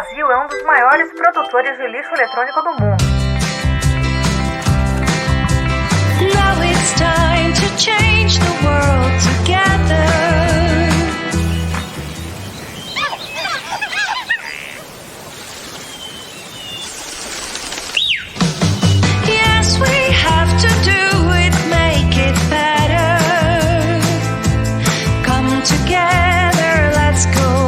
Brasil é um dos maiores produtores de lixo eletrônico do mundo. Now it's time to change the world together. Yes, we have to do it, make it better. Come together, let's go.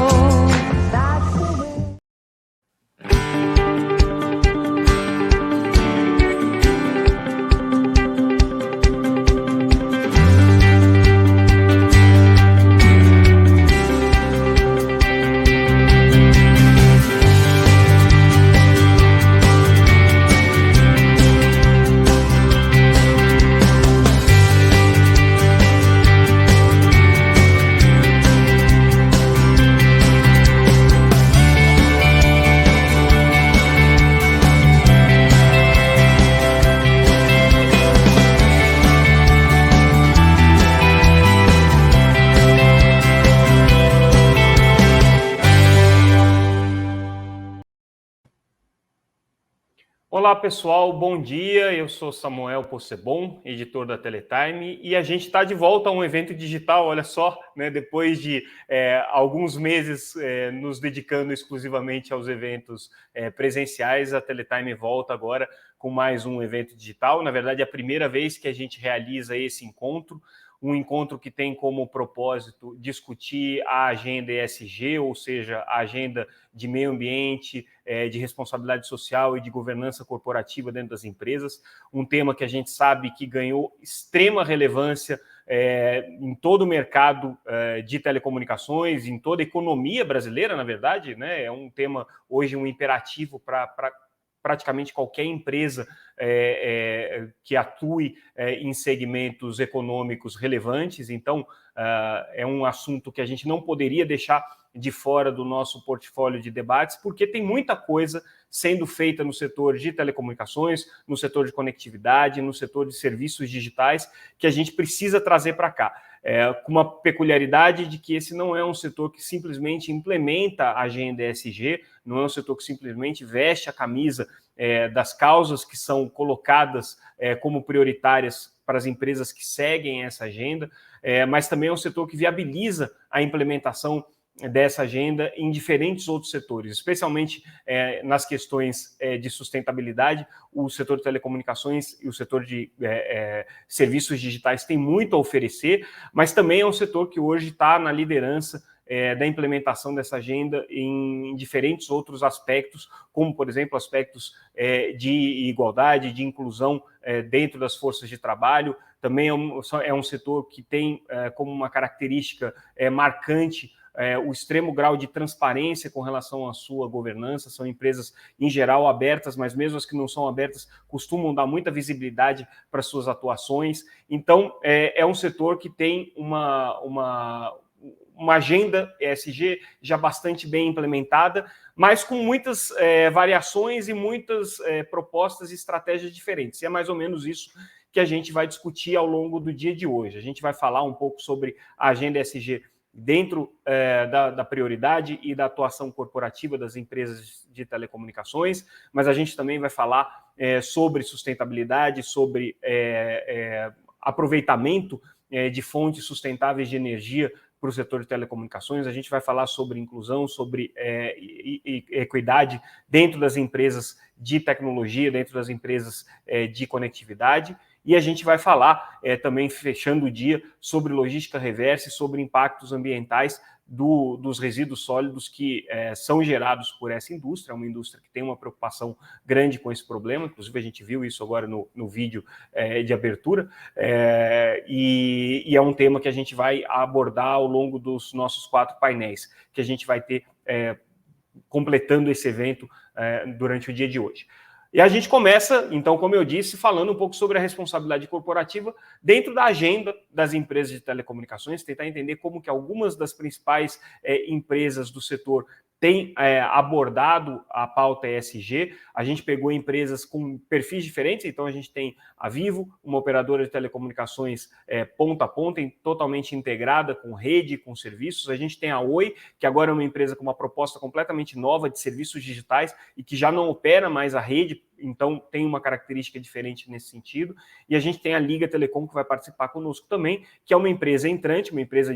Olá pessoal, bom dia, eu sou Samuel Possebon, editor da Teletime, e a gente está de volta a um evento digital, olha só, né, depois de alguns meses nos dedicando exclusivamente aos eventos presenciais, a Teletime volta agora com mais um evento digital. Na verdade, é a primeira vez que a gente realiza esse encontro, um encontro que tem como propósito discutir a agenda ESG, ou seja, a agenda de meio ambiente, de responsabilidade social e de governança corporativa dentro das empresas, um tema que a gente sabe que ganhou extrema relevância em todo o mercado de telecomunicações, em toda a economia brasileira, na verdade, né? É um tema hoje um imperativo para praticamente qualquer empresa que atue em segmentos econômicos relevantes. Então, é um assunto que a gente não poderia deixar de fora do nosso portfólio de debates, porque tem muita coisa sendo feita no setor de telecomunicações, no setor de conectividade, no setor de serviços digitais, que a gente precisa trazer para cá. Com uma peculiaridade de que esse não é um setor que simplesmente implementa a agenda ESG, não é um setor que simplesmente veste a camisa das causas que são colocadas como prioritárias para as empresas que seguem essa agenda, mas também é um setor que viabiliza a implementação dessa agenda em diferentes outros setores, especialmente nas questões de sustentabilidade. O setor de telecomunicações e o setor de serviços digitais tem muito a oferecer, mas também é um setor que hoje está na liderança da implementação dessa agenda em diferentes outros aspectos, como, por exemplo, aspectos de igualdade, de inclusão dentro das forças de trabalho. Também é um setor que tem como uma característica marcante o extremo grau de transparência com relação à sua governança. São empresas, em geral, abertas, mas mesmo as que não são abertas costumam dar muita visibilidade para suas atuações. Então, é um setor que tem uma agenda ESG já bastante bem implementada, mas com muitas variações e muitas propostas e estratégias diferentes. E é mais ou menos isso que a gente vai discutir ao longo do dia de hoje. A gente vai falar um pouco sobre a agenda ESG dentro da prioridade e da atuação corporativa das empresas de telecomunicações, mas a gente também vai falar sobre sustentabilidade, sobre aproveitamento de fontes sustentáveis de energia para o setor de telecomunicações. A gente vai falar sobre inclusão, sobre equidade dentro das empresas de tecnologia, dentro das empresas de conectividade. E a gente vai falar também, fechando o dia, sobre logística reversa e sobre impactos ambientais dos resíduos sólidos que são gerados por essa indústria. É uma indústria que tem uma preocupação grande com esse problema, inclusive a gente viu isso agora no vídeo de abertura, e é um tema que a gente vai abordar ao longo dos nossos 4 painéis, que a gente vai ter completando esse evento durante o dia de hoje. E a gente começa, então, como eu disse, falando um pouco sobre a responsabilidade corporativa dentro da agenda das empresas de telecomunicações, tentar entender como que algumas das principais empresas do setor tem abordado a pauta ESG. A gente pegou empresas com perfis diferentes, então a gente tem a Vivo, uma operadora de telecomunicações ponta a ponta, totalmente integrada com rede, com serviços. A gente tem a Oi, que agora é uma empresa com uma proposta completamente nova de serviços digitais e que já não opera mais a rede, então tem uma característica diferente nesse sentido. E a gente tem a Liga Telecom, que vai participar conosco também, que é uma empresa entrante, uma empresa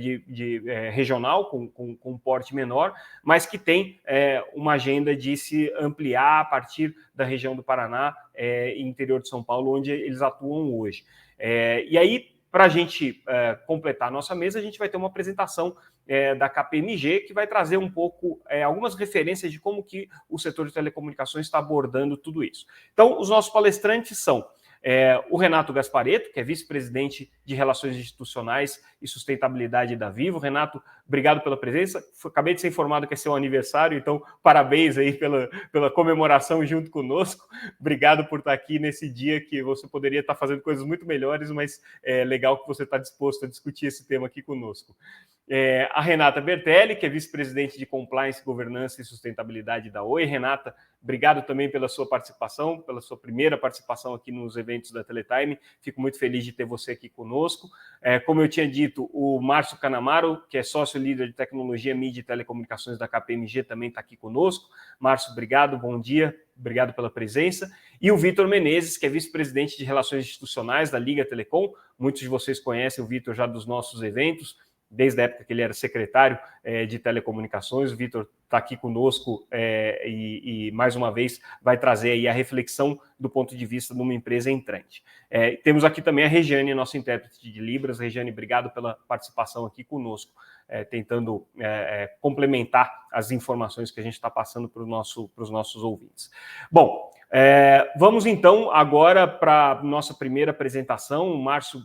regional, com um porte menor, mas que tem uma agenda de se ampliar a partir da região do Paraná e interior de São Paulo, onde eles atuam hoje. E aí, para a gente completar a nossa mesa, a gente vai ter uma apresentação da KPMG, que vai trazer um pouco, algumas referências de como que o setor de telecomunicações está abordando tudo isso. Então, os nossos palestrantes são o Renato Gasparetto, que é vice-presidente de Relações Institucionais e Sustentabilidade da Vivo. Renato, obrigado pela presença. Acabei de ser informado que é seu aniversário, então parabéns aí pela comemoração junto conosco. Obrigado por estar aqui nesse dia que você poderia estar fazendo coisas muito melhores, mas é legal que você está disposto a discutir esse tema aqui conosco. A Renata Bertelli, que é vice-presidente de Compliance, Governança e Sustentabilidade da Oi. Renata, obrigado também pela sua participação, pela sua primeira participação aqui nos eventos da Teletime. Fico muito feliz de ter você aqui conosco. Como eu tinha dito, o Márcio Canamaro, que é sócio-líder de Tecnologia, Mídia e Telecomunicações da KPMG, também está aqui conosco. Márcio, obrigado, bom dia, obrigado pela presença. E o Vitor Menezes, que é vice-presidente de Relações Institucionais da Liga Telecom. Muitos de vocês conhecem o Vitor já dos nossos eventos, desde a época que ele era secretário de telecomunicações. O Vitor está aqui conosco e, mais uma vez, vai trazer aí a reflexão do ponto de vista de uma empresa entrante. Temos aqui também a Regiane, nossa intérprete de Libras. Regiane, obrigado pela participação aqui conosco, tentando complementar as informações que a gente está passando para os nossos ouvintes. Bom, vamos então agora para a nossa primeira apresentação. O Márcio,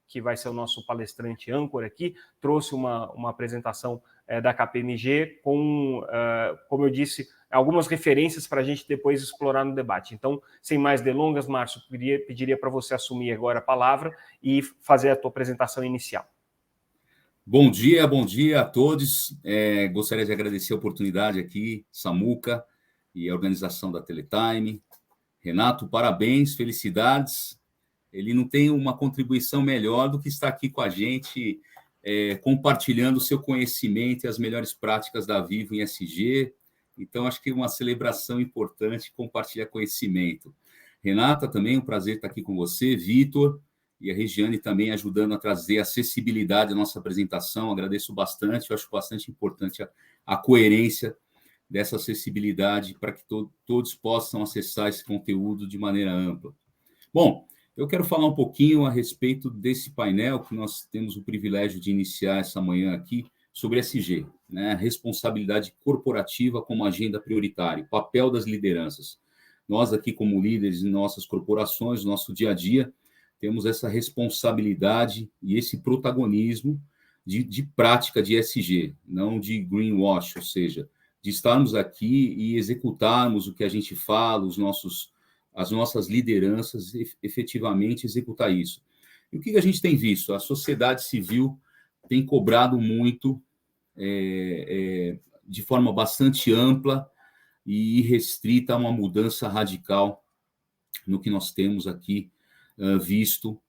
que vai ser o nosso palestrante âncora aqui, trouxe uma apresentação da KPMG com, como eu disse, algumas referências para a gente depois explorar no debate. Então, sem mais delongas, Márcio, pediria para você assumir agora a palavra e fazer a tua apresentação inicial. Bom dia a todos. Gostaria de agradecer a oportunidade aqui, Samuca e a organização da Teletime. Renato, parabéns, felicidades. Ele não tem uma contribuição melhor do que estar aqui com a gente, compartilhando o seu conhecimento e as melhores práticas da Vivo em ESG. Então, acho que é uma celebração importante compartilhar conhecimento. Renata, também um prazer estar aqui com você. Vitor e a Regiane também ajudando a trazer acessibilidade à nossa apresentação. Agradeço bastante, eu acho bastante importante a coerência dessa acessibilidade para que todos possam acessar esse conteúdo de maneira ampla. Bom, eu quero falar um pouquinho a respeito desse painel que nós temos o privilégio de iniciar essa manhã aqui, sobre ESG, né? Responsabilidade corporativa como agenda prioritária, papel das lideranças. Nós aqui, como líderes em nossas corporações, no nosso dia a dia, temos essa responsabilidade e esse protagonismo de prática de ESG, não de greenwash, ou seja, de estarmos aqui e executarmos o que a gente fala, as nossas lideranças efetivamente executar isso. E o que a gente tem visto? A sociedade civil tem cobrado muito, de forma bastante ampla e irrestrita, uma mudança radical no que nós temos aqui visto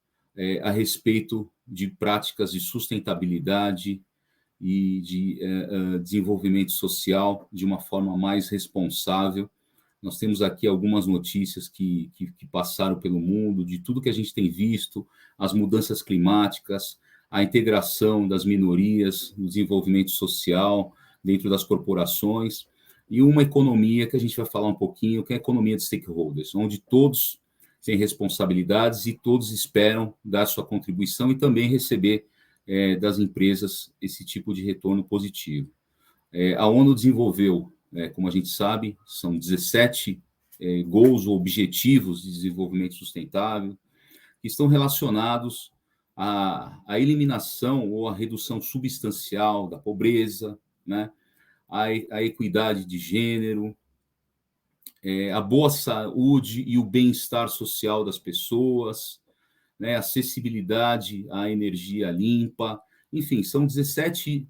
a respeito de práticas de sustentabilidade e de desenvolvimento social de uma forma mais responsável. Nós temos aqui algumas notícias que passaram pelo mundo, de tudo que a gente tem visto, as mudanças climáticas, a integração das minorias no desenvolvimento social dentro das corporações, e uma economia que a gente vai falar um pouquinho, que é a economia de stakeholders, onde todos têm responsabilidades e todos esperam dar sua contribuição e também receber das empresas esse tipo de retorno positivo. A ONU desenvolveu, como a gente sabe, são 17 goals ou objetivos de desenvolvimento sustentável, que estão relacionados à eliminação ou à redução substancial da pobreza, né? A equidade de gênero, a boa saúde e o bem-estar social das pessoas, né? Acessibilidade à energia limpa, Enfim, são 17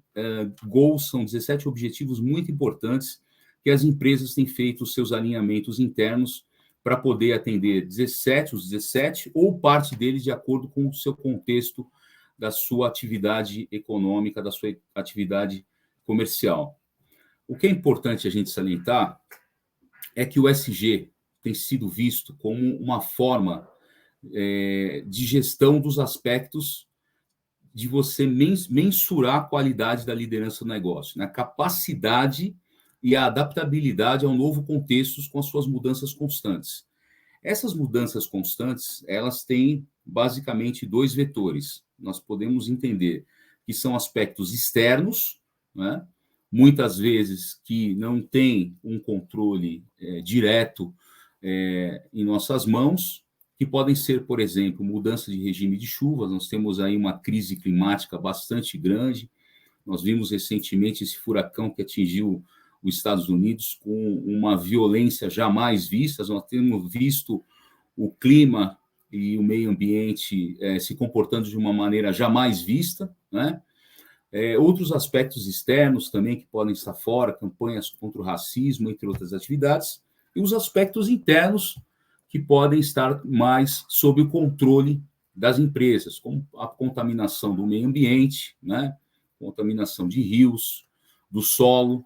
goals, são 17 objetivos muito importantes que as empresas têm feito os seus alinhamentos internos para poder atender os 17, ou parte deles de acordo com o seu contexto da sua atividade econômica, da sua atividade comercial. O que é importante a gente salientar é que o ESG tem sido visto como uma forma de gestão dos aspectos de você mensurar a qualidade da liderança do negócio, né? A capacidade e a adaptabilidade ao novo contexto com as suas mudanças constantes. Essas mudanças constantes, elas têm basicamente dois vetores. Nós podemos entender que são aspectos externos, né? Muitas vezes que não tem um controle direto em nossas mãos, que podem ser, por exemplo, mudança de regime de chuvas. Nós temos aí uma crise climática bastante grande. Nós vimos recentemente esse furacão que atingiu os Estados Unidos com uma violência jamais vista. Nós temos visto o clima e o meio ambiente se comportando de uma maneira jamais vista, né? Outros aspectos externos também que podem estar fora, campanhas contra o racismo, entre outras atividades, e os aspectos internos que podem estar mais sob o controle das empresas, como a contaminação do meio ambiente, né? Contaminação de rios, do solo,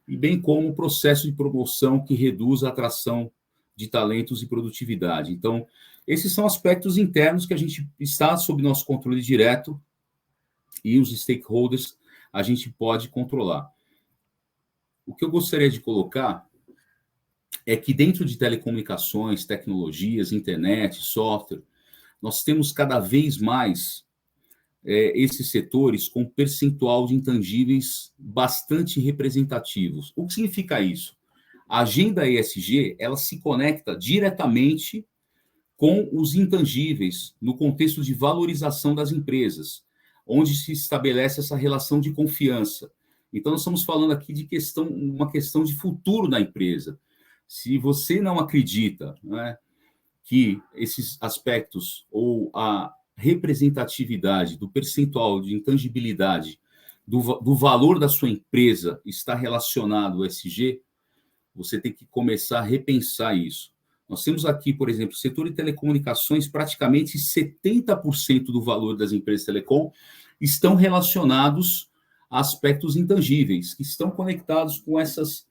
e bem como o processo de promoção que reduz a atração de talentos e produtividade. Então, esses são aspectos internos que a gente está sob nosso controle direto e os stakeholders a gente pode controlar. O que eu gostaria de colocar é que dentro de telecomunicações, tecnologias, internet, software, nós temos cada vez mais esses setores com percentual de intangíveis bastante representativos. O que significa isso? A agenda ESG, ela se conecta diretamente com os intangíveis no contexto de valorização das empresas, onde se estabelece essa relação de confiança. Então, nós estamos falando aqui de uma questão de futuro da empresa. Se você não acredita, né, que esses aspectos ou a representatividade do percentual de intangibilidade do valor da sua empresa está relacionado ao ESG, você tem que começar a repensar isso. Nós temos aqui, por exemplo, o setor de telecomunicações, praticamente 70% do valor das empresas de telecom estão relacionados a aspectos intangíveis, que estão conectados com essas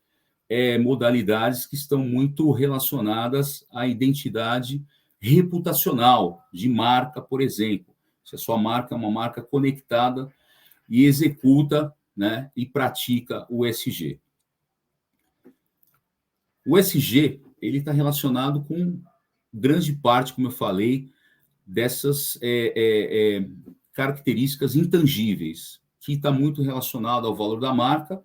modalidades que estão muito relacionadas à identidade reputacional de marca, por exemplo. Se a sua marca é uma marca conectada e executa, né, e pratica o ESG. O ESG, ele está relacionado com grande parte, como eu falei, dessas características intangíveis, que está muito relacionado ao valor da marca,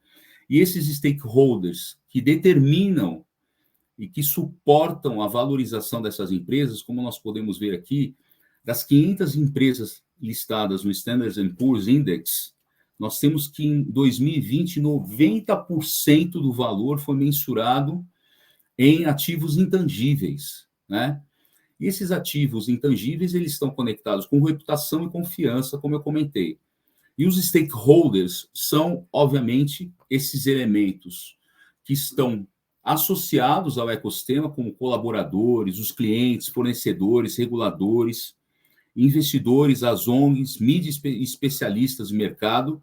e esses stakeholders que determinam e que suportam a valorização dessas empresas, como nós podemos ver aqui, das 500 empresas listadas no Standard & Poor's Index, nós temos que em 2020, 90% do valor foi mensurado em ativos intangíveis, né? E esses ativos intangíveis, eles estão conectados com reputação e confiança, como eu comentei. E os stakeholders são, obviamente, esses elementos que estão associados ao ecossistema, como colaboradores, os clientes, fornecedores, reguladores, investidores, as ONGs, mídias especialistas de mercado,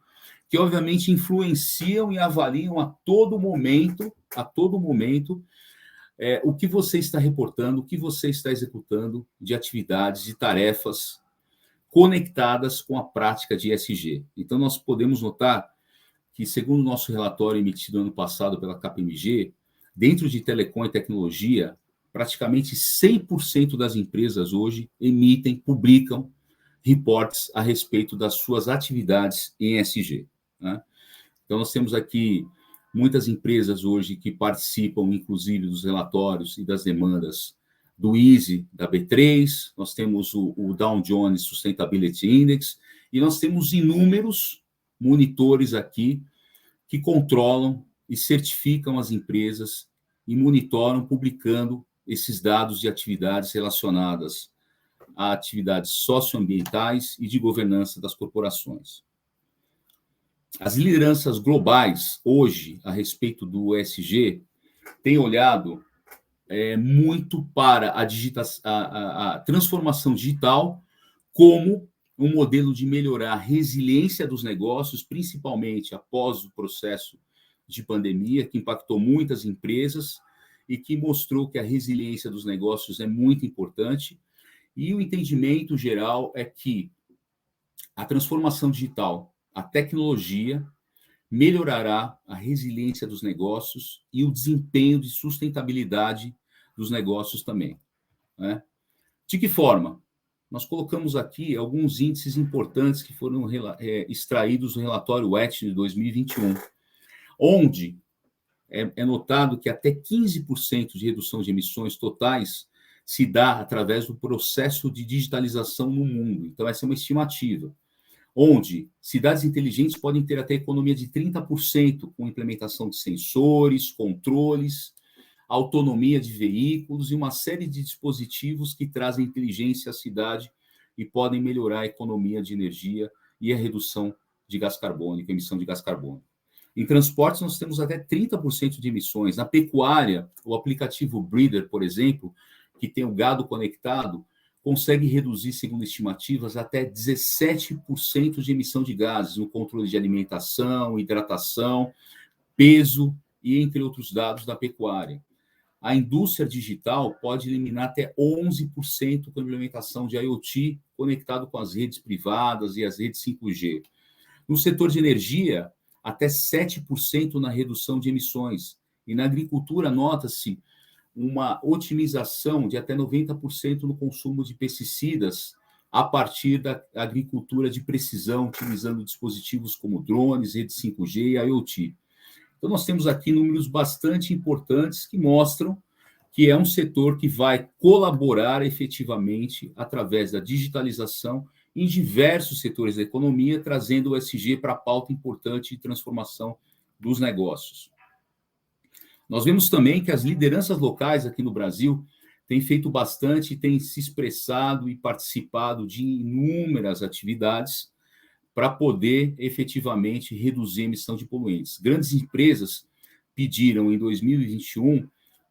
que, obviamente, influenciam e avaliam a todo momento, o que você está reportando, o que você está executando de atividades, de tarefas conectadas com a prática de ESG. Então, nós podemos notar que, segundo o nosso relatório emitido ano passado pela KPMG, dentro de telecom e tecnologia, praticamente 100% das empresas hoje publicam reportes a respeito das suas atividades em ESG, né? Então, nós temos aqui muitas empresas hoje que participam, inclusive, dos relatórios e das demandas do ISE, da B3, nós temos o Dow Jones Sustainability Index, e nós temos inúmeros monitores aqui que controlam e certificam as empresas e monitoram, publicando esses dados de atividades relacionadas a atividades socioambientais e de governança das corporações. as lideranças globais, hoje, a respeito do ESG, têm olhado muito para a transformação digital como um modelo de melhorar a resiliência dos negócios, principalmente após o processo de pandemia, que impactou muitas empresas e que mostrou que a resiliência dos negócios é muito importante. E o entendimento geral é que a transformação digital, a tecnologia, melhorará a resiliência dos negócios e o desempenho de sustentabilidade dos negócios também, né? De que forma? Nós colocamos aqui alguns índices importantes que foram extraídos no relatório WET de 2021, onde é notado que até 15% de redução de emissões totais se dá através do processo de digitalização no mundo. Então, essa é uma estimativa, onde cidades inteligentes podem ter até economia de 30% com implementação de sensores, controles, autonomia de veículos e uma série de dispositivos que trazem inteligência à cidade e podem melhorar a economia de energia e a redução de gás carbônico, emissão de gás carbônico. Em transportes, nós temos até 30% de emissões. Na pecuária, o aplicativo Breeder, por exemplo, que tem o gado conectado, consegue reduzir, segundo estimativas, até 17% de emissão de gases no controle de alimentação, hidratação, peso e entre outros dados da pecuária. A indústria digital pode eliminar até 11% com a implementação de IoT conectado com as redes privadas e as redes 5G. No setor de energia, até 7% na redução de emissões. E na agricultura, nota-se uma otimização de até 90% no consumo de pesticidas a partir da agricultura de precisão, utilizando dispositivos como drones, redes 5G e IoT. Então, nós temos aqui números bastante importantes que mostram que é um setor que vai colaborar efetivamente através da digitalização em diversos setores da economia, trazendo o ESG para a pauta importante de transformação dos negócios. Nós vemos também que as lideranças locais aqui no Brasil têm feito bastante, têm se expressado e participado de inúmeras atividades para poder efetivamente reduzir a emissão de poluentes. Grandes empresas pediram em 2021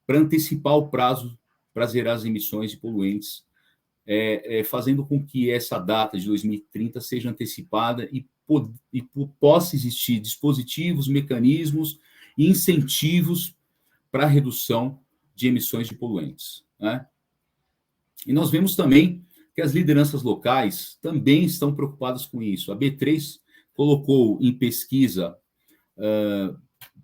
para antecipar o prazo para zerar as emissões de poluentes, fazendo com que essa data de 2030 seja antecipada e possa existir dispositivos, mecanismos e incentivos para a redução de emissões de poluentes, né? E nós vemos também que as lideranças locais também estão preocupadas com isso. A B3 colocou em pesquisa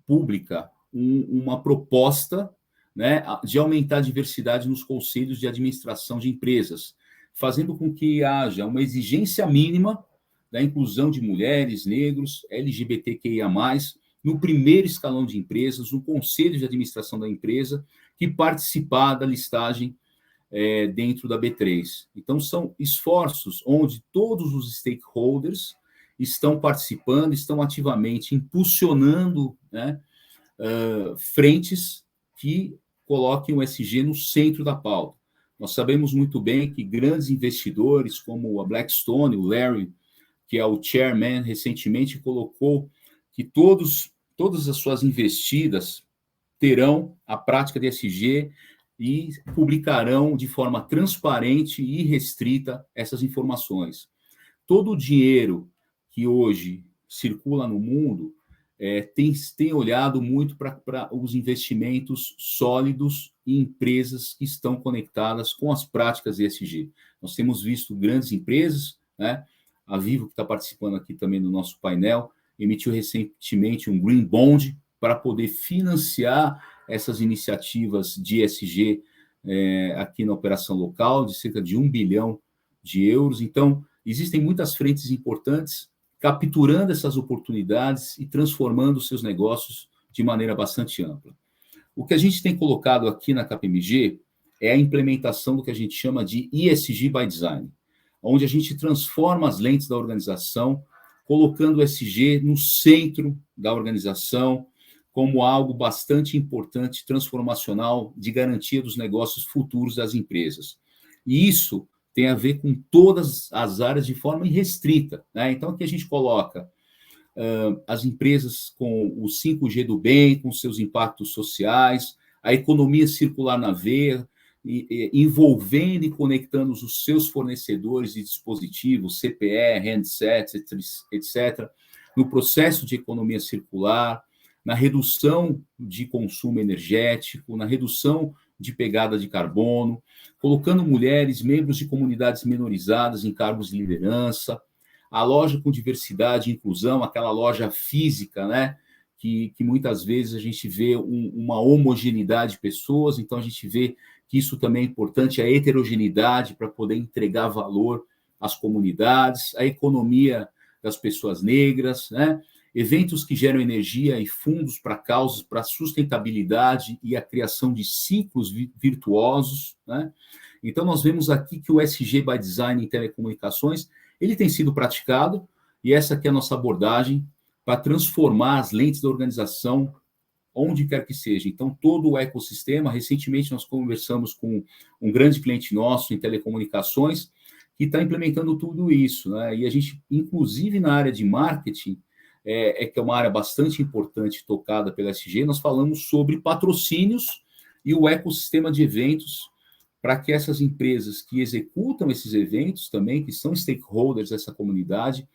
pública uma proposta, né, de aumentar a diversidade nos conselhos de administração de empresas, fazendo com que haja uma exigência mínima da inclusão de mulheres, negros, LGBTQIA+, no primeiro escalão de empresas, no conselho de administração da empresa, que participar da listagem dentro da B3. Então, são esforços onde todos os stakeholders estão participando, estão ativamente impulsionando, né, frentes que coloquem o ESG no centro da pauta. Nós sabemos muito bem que grandes investidores, como a Blackstone, o Larry, que é o chairman, recentemente colocou que todas as suas investidas terão a prática de ESG e publicarão de forma transparente e restrita essas informações. Todo o dinheiro que hoje circula no mundo tem olhado muito para os investimentos sólidos em empresas que estão conectadas com as práticas ESG. Nós temos visto grandes empresas, né? A Vivo, que está participando aqui também do nosso painel, emitiu recentemente um Green Bond para poder financiar essas iniciativas de ESG aqui na operação local, de cerca de 1 bilhão de euros. Então, existem muitas frentes importantes capturando essas oportunidades e transformando seus negócios de maneira bastante ampla. O que a gente tem colocado aqui na KPMG é a implementação do que a gente chama de ESG by Design, onde a gente transforma as lentes da organização, colocando o ESG no centro da organização como algo bastante importante, transformacional, de garantia dos negócios futuros das empresas. E isso tem a ver com todas as áreas de forma irrestrita, né? Então, aqui a gente coloca as empresas com o 5G do bem, com seus impactos sociais, a economia circular na veia, envolvendo e conectando os seus fornecedores de dispositivos, CPE, handsets, etc., no processo de economia circular, na redução de consumo energético, na redução de pegada de carbono, colocando mulheres, membros de comunidades minorizadas em cargos de liderança, a loja com diversidade e inclusão, aquela loja física, né, que muitas vezes a gente vê uma homogeneidade de pessoas, então a gente vê que isso também é importante, a heterogeneidade para poder entregar valor às comunidades, a economia das pessoas negras, né, eventos que geram energia e fundos para causas, para sustentabilidade e a criação de ciclos virtuosos, né? Então, nós vemos aqui que o SG by Design em telecomunicações, ele tem sido praticado, e essa aqui é a nossa abordagem para transformar as lentes da organização onde quer que seja. Então, todo o ecossistema, recentemente nós conversamos com um grande cliente nosso em telecomunicações, que está implementando tudo isso, né? E a gente, inclusive na área de marketing, que é uma área bastante importante tocada pela SG, nós falamos sobre patrocínios e o ecossistema de eventos para que essas empresas que executam esses eventos também, que são stakeholders dessa comunidade,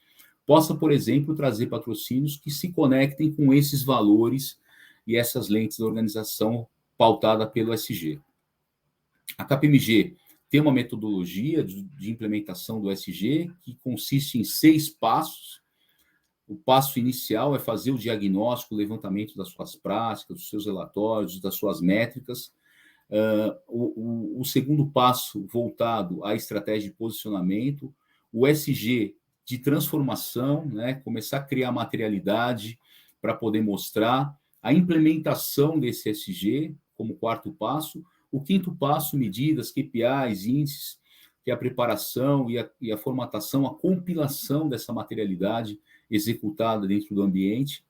possam, por exemplo, trazer patrocínios que se conectem com esses valores e essas lentes da organização pautada pelo SG. A KPMG tem uma metodologia de implementação do SG que consiste em 6 passos. O passo inicial é fazer o diagnóstico, o levantamento das suas práticas, dos seus relatórios, das suas métricas. O segundo passo, voltado à estratégia de posicionamento. O SG de transformação, né? Começar a criar materialidade para poder mostrar. A implementação desse SG como 4º passo. O 5º passo, medidas, KPIs, índices, que é a preparação e a formatação, a compilação dessa materialidade executada dentro do ambiente,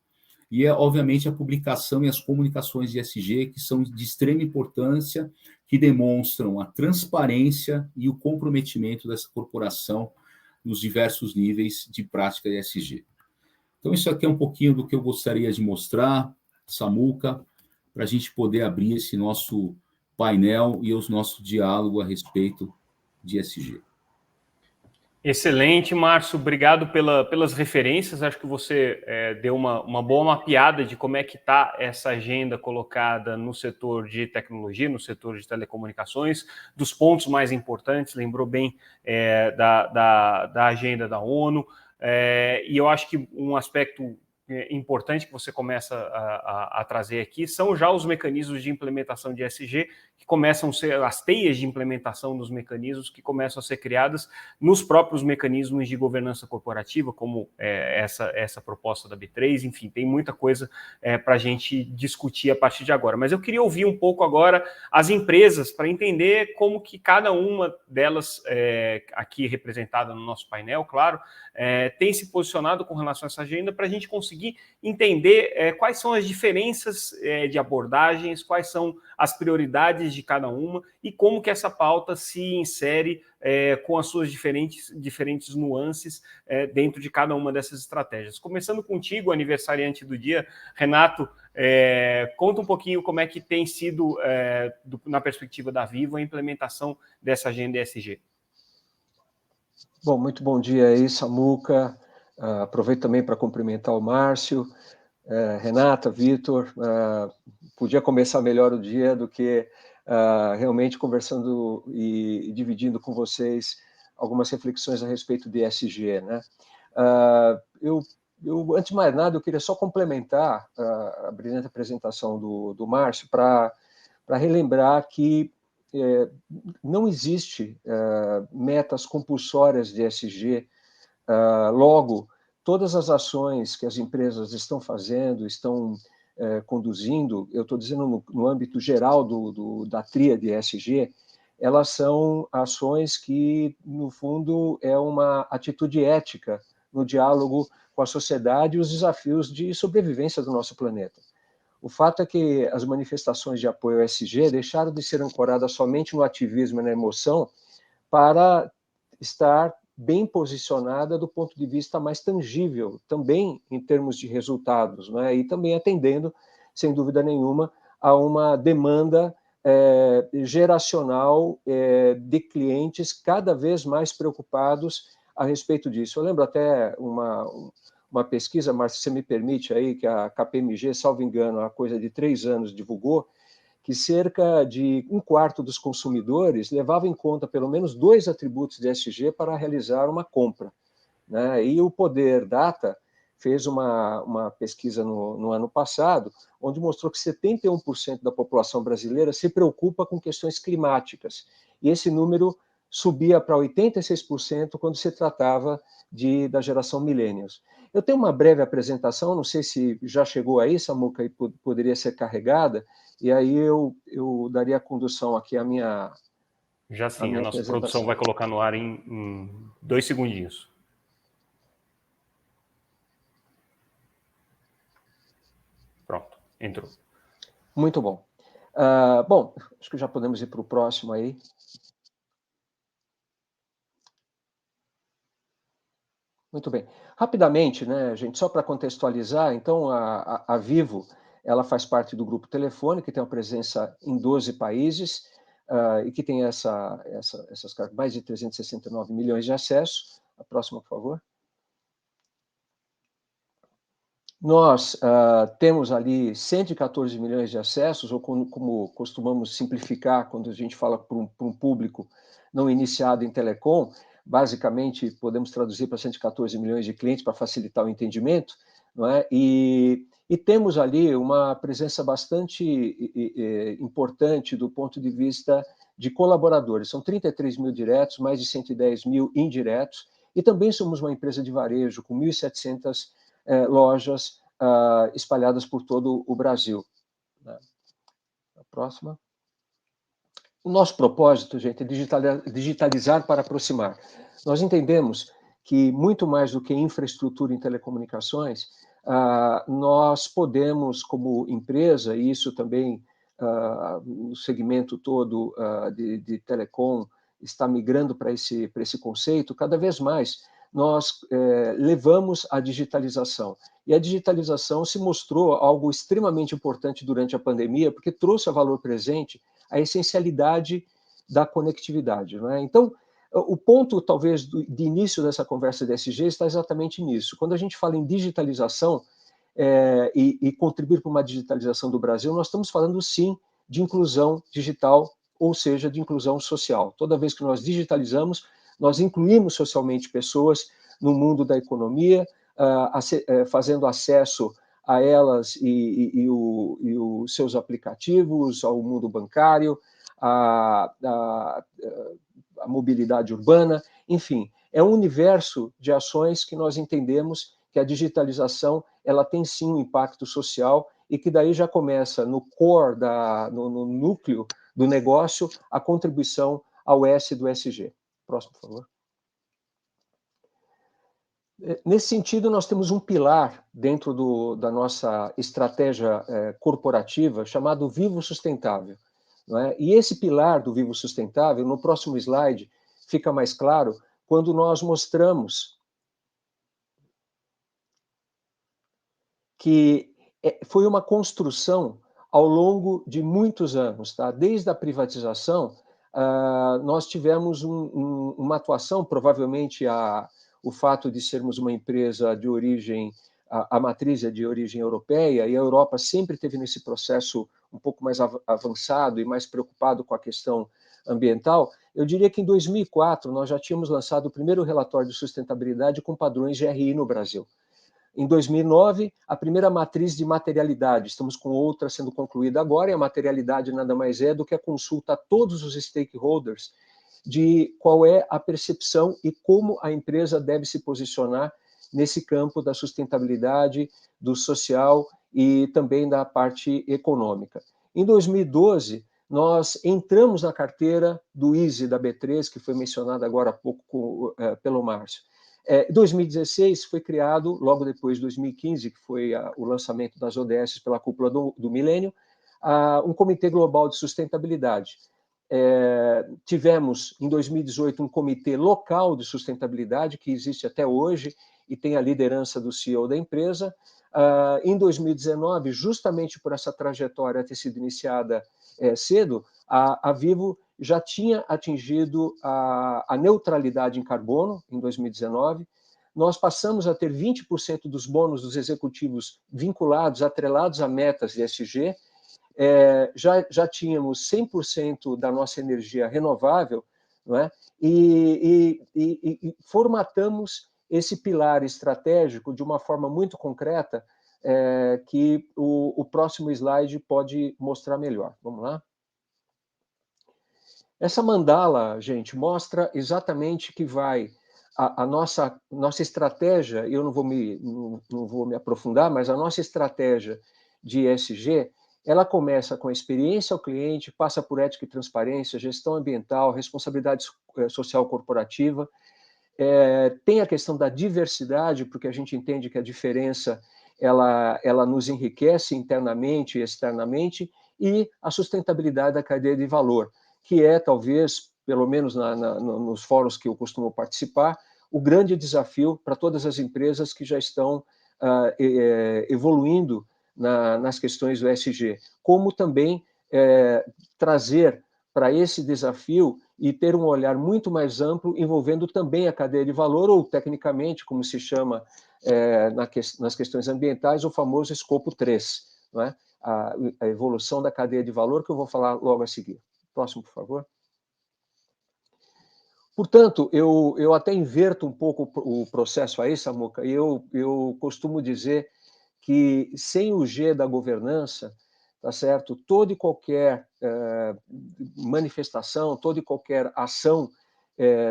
e, obviamente, a publicação e as comunicações de ESG, que são de extrema importância, que demonstram a transparência e o comprometimento dessa corporação nos diversos níveis de prática de ESG. Então, isso aqui é um pouquinho do que eu gostaria de mostrar, Samuca, para a gente poder abrir esse nosso painel e o nosso diálogo a respeito de ESG. Excelente, Márcio. Obrigado pelas referências. Acho que você deu uma boa mapeada de como é que está essa agenda colocada no setor de tecnologia, no setor de telecomunicações, dos pontos mais importantes, lembrou bem da agenda da ONU. E eu acho que um aspecto importante que você começa a trazer aqui são já os mecanismos de implementação de ESG, que começam a ser as teias de implementação dos mecanismos que começam a ser criadas nos próprios mecanismos de governança corporativa, como essa proposta da B3, enfim, tem muita coisa para a gente discutir a partir de agora. Mas eu queria ouvir um pouco agora as empresas para entender como que cada uma delas, aqui representada no nosso painel, claro, tem se posicionado com relação a essa agenda para a gente conseguir entender quais são as diferenças de abordagens, quais são as prioridades de cada uma e como que essa pauta se insere com as suas diferentes nuances dentro de cada uma dessas estratégias. Começando contigo, aniversariante do dia, Renato, conta um pouquinho como é que tem sido, na perspectiva da Vivo, a implementação dessa agenda ESG. Bom, muito bom dia aí, Samuca. Aproveito também para cumprimentar o Márcio, Renata, Vitor. Podia começar melhor o dia do que realmente conversando e dividindo com vocês algumas reflexões a respeito de ESG, né? Eu, antes de mais nada, eu queria só complementar a brilhante apresentação do Márcio para relembrar que não existe metas compulsórias de ESG. Logo, todas as ações que as empresas estão fazendo, estão conduzindo, eu estou dizendo no âmbito geral da tríade ESG, elas são ações que, no fundo, é uma atitude ética no diálogo com a sociedade e os desafios de sobrevivência do nosso planeta. O fato é que as manifestações de apoio ao ESG deixaram de ser ancoradas somente no ativismo e na emoção para estar bem posicionada do ponto de vista mais tangível, também em termos de resultados, né? E também atendendo, sem dúvida nenhuma, a uma demanda geracional de clientes cada vez mais preocupados a respeito disso. Eu lembro até uma pesquisa, Márcio, se você me permite aí, que a KPMG, salvo engano, há coisa de 3 anos divulgou, que cerca de 1/4 dos consumidores levava em conta pelo menos 2 atributos de ESG para realizar uma compra, né? E o Poder Data fez uma pesquisa no ano passado, onde mostrou que 71% da população brasileira se preocupa com questões climáticas, e esse número subia para 86% quando se tratava da geração millennials. Eu tenho uma breve apresentação, não sei se já chegou aí, Samuca, e poderia ser carregada, e aí eu daria a condução aqui à minha Já sim, a nossa produção vai colocar no ar em 2 segundinhos. Pronto, entrou. Muito bom. Bom, acho que já podemos ir para o próximo aí. Muito bem. Rapidamente, né, gente, só para contextualizar, então a Vivo, ela faz parte do Grupo Telefone, que tem uma presença em 12 países, e que tem essas mais de 369 milhões de acessos. A próxima, por favor. Nós temos ali 114 milhões de acessos, ou como costumamos simplificar quando a gente fala para um público não iniciado em telecom, basicamente podemos traduzir para 114 milhões de clientes para facilitar o entendimento, não é? E temos ali uma presença bastante importante do ponto de vista de colaboradores. São 33 mil diretos, mais de 110 mil indiretos, e também somos uma empresa de varejo com 1.700 lojas espalhadas por todo o Brasil. A próxima. O nosso propósito, gente, é digitalizar para aproximar. Nós entendemos que, muito mais do que infraestrutura em telecomunicações, nós podemos, como empresa, e isso também no segmento todo de telecom está migrando para esse conceito, cada vez mais nós levamos a digitalização. E a digitalização se mostrou algo extremamente importante durante a pandemia, porque trouxe a valor presente a essencialidade da conectividade, não é? Então, o ponto, talvez, de início dessa conversa de ESG está exatamente nisso. Quando a gente fala em digitalização e contribuir para uma digitalização do Brasil, nós estamos falando, sim, de inclusão digital, ou seja, de inclusão social. Toda vez que nós digitalizamos, nós incluímos socialmente pessoas no mundo da economia, fazendo acesso a elas e os seus aplicativos, ao mundo bancário, a mobilidade urbana, enfim, é um universo de ações que nós entendemos que a digitalização ela tem sim um impacto social e que daí já começa no core, no núcleo do negócio, a contribuição ao S do SG. Próximo, por favor. Nesse sentido, nós temos um pilar dentro da nossa estratégia corporativa chamado Vivo Sustentável. Não é? E esse pilar do Vivo Sustentável, no próximo slide, fica mais claro quando nós mostramos que foi uma construção ao longo de muitos anos. Tá? Desde a privatização, nós tivemos uma atuação, provavelmente o fato de sermos uma empresa de origem, a matriz é de origem europeia, e a Europa sempre teve nesse processo um pouco mais avançado e mais preocupado com a questão ambiental. Eu diria que em 2004 nós já tínhamos lançado o primeiro relatório de sustentabilidade com padrões GRI no Brasil. Em 2009, a primeira matriz de materialidade, estamos com outra sendo concluída agora, e a materialidade nada mais é do que a consulta a todos os stakeholders de qual é a percepção e como a empresa deve se posicionar nesse campo da sustentabilidade, do social e também da parte econômica. Em 2012, nós entramos na carteira do ISE da B3, que foi mencionado agora há pouco pelo Márcio. 2016 foi criado, logo depois de 2015, que foi o lançamento das ODS pela cúpula do milênio, um Comitê Global de Sustentabilidade. tivemos, em 2018, um comitê local de sustentabilidade, que existe até hoje, e tem a liderança do CEO da empresa. Em 2019, justamente por essa trajetória ter sido iniciada cedo, a Vivo já tinha atingido a neutralidade em carbono, em 2019. Nós passamos a ter 20% dos bônus dos executivos vinculados, atrelados a metas de ESG. Já tínhamos 100% da nossa energia renovável, não é? E formatamos esse pilar estratégico de uma forma muito concreta, que o próximo slide pode mostrar melhor. Vamos lá? Essa mandala, gente, mostra exatamente que vai a nossa estratégia, eu não vou me aprofundar, mas a nossa estratégia de ESG, ela começa com a experiência ao cliente, passa por ética e transparência, gestão ambiental, responsabilidade social corporativa, tem a questão da diversidade, porque a gente entende que a diferença ela nos enriquece internamente e externamente, e a sustentabilidade da cadeia de valor, que é, talvez, pelo menos nos fóruns que eu costumo participar, o grande desafio para todas as empresas que já estão evoluindo nas questões do ESG, como também trazer para esse desafio e ter um olhar muito mais amplo, envolvendo também a cadeia de valor, ou tecnicamente, como se chama nas questões ambientais, o famoso escopo 3, não é? A evolução da cadeia de valor, que eu vou falar logo a seguir. Próximo, por favor. Portanto, eu até inverto um pouco o processo aí, Samuca, e eu costumo dizer que sem o G da governança, tá certo? Toda e qualquer manifestação, toda e qualquer ação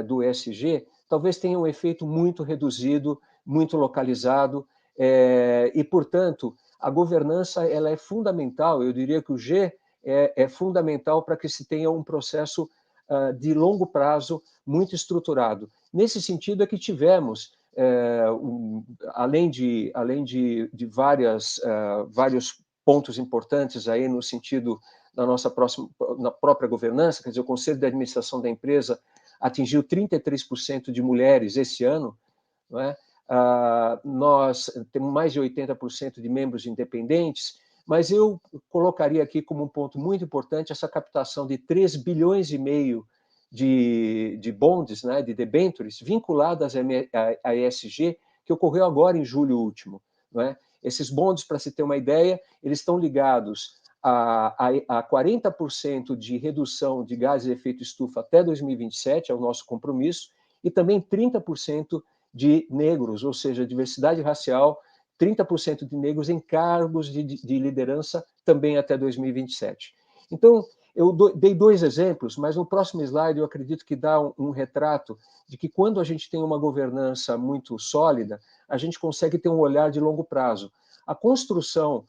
do ESG, talvez tenha um efeito muito reduzido, muito localizado, e, portanto, a governança ela é fundamental, eu diria que o G é fundamental para que se tenha um processo de longo prazo muito estruturado. Nesse sentido é que tivemos, além de vários pontos importantes aí no sentido da na própria governança, quer dizer, o Conselho de Administração da empresa atingiu 33% de mulheres esse ano, não é? Nós temos mais de 80% de membros independentes, mas eu colocaria aqui como um ponto muito importante essa captação de 3,5 bilhões de bonds, né, de debêntures, vinculadas à ESG, que ocorreu agora em julho último. Não é? Esses bonds, para se ter uma ideia, eles estão ligados a 40% de redução de gases de efeito estufa até 2027, é o nosso compromisso, e também 30% de negros, ou seja, diversidade racial, 30% de negros em cargos de liderança também até 2027. Então, eu dei 2 exemplos, mas no próximo slide eu acredito que dá um retrato de que quando a gente tem uma governança muito sólida, a gente consegue ter um olhar de longo prazo. A construção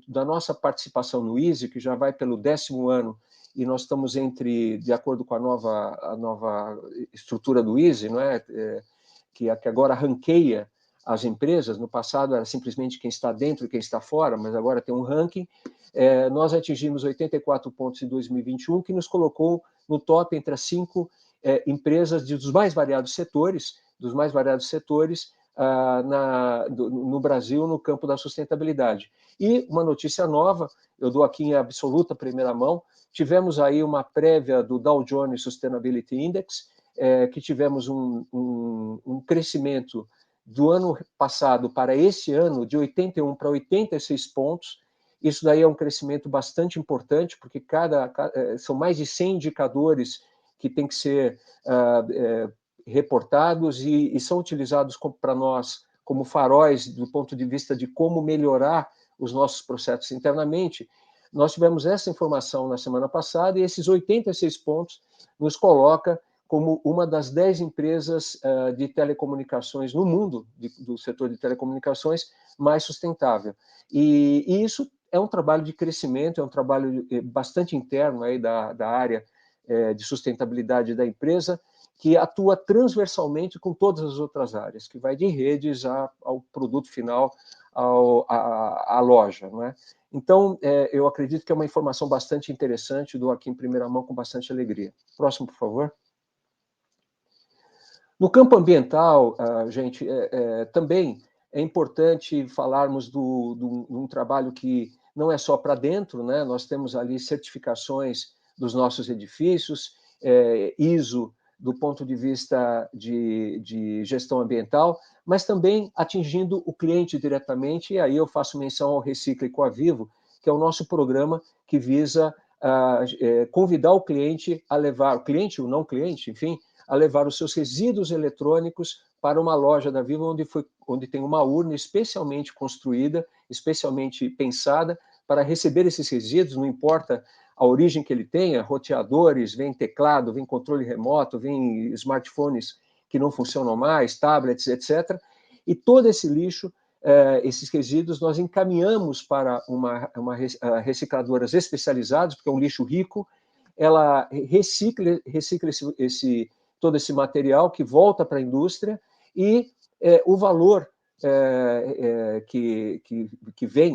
da nossa participação no ISE, que já vai pelo 10º ano, e nós estamos de acordo com a nova estrutura do ISE, não é? Que agora ranqueia as empresas. No passado era simplesmente quem está dentro e quem está fora, mas agora tem um ranking. Nós atingimos 84 pontos em 2021, que nos colocou no top entre as 5 empresas dos mais variados setores, no Brasil, no campo da sustentabilidade. E uma notícia nova, eu dou aqui em absoluta primeira mão, tivemos aí uma prévia do Dow Jones Sustainability Index, que tivemos um crescimento do ano passado para esse ano de 81 para 86 pontos. Isso daí é um crescimento bastante importante, porque são mais de 100 indicadores que têm que ser reportados e são utilizados para nós como faróis do ponto de vista de como melhorar os nossos processos internamente. Nós tivemos essa informação na semana passada e esses 86 pontos nos coloca como uma das 10 empresas de telecomunicações no mundo, do setor de telecomunicações, mais sustentável. E isso é um trabalho de crescimento, é um trabalho bastante interno aí da área de sustentabilidade da empresa, que atua transversalmente com todas as outras áreas, que vai de redes ao produto final, à loja, não é? Então, eu acredito que é uma informação bastante interessante, dou aqui em primeira mão com bastante alegria. Próximo, por favor. No campo ambiental, gente, também é importante falarmos de um trabalho que não é só para dentro, né? Nós temos ali certificações dos nossos edifícios, ISO do ponto de vista de gestão ambiental, mas também atingindo o cliente diretamente, e aí eu faço menção ao Recicle Coavivo, que é o nosso programa que visa convidar o cliente a levar, o cliente ou não cliente, enfim, a levar os seus resíduos eletrônicos para uma loja da Vivo, onde tem uma urna especialmente construída, especialmente pensada para receber esses resíduos, não importa a origem que ele tenha, roteadores, vem teclado, vem controle remoto, vem smartphones que não funcionam mais, tablets, etc. E todo esse lixo, esses resíduos, nós encaminhamos para recicladoras especializadas, porque é um lixo rico, ela recicla todo esse material que volta para a indústria e o valor que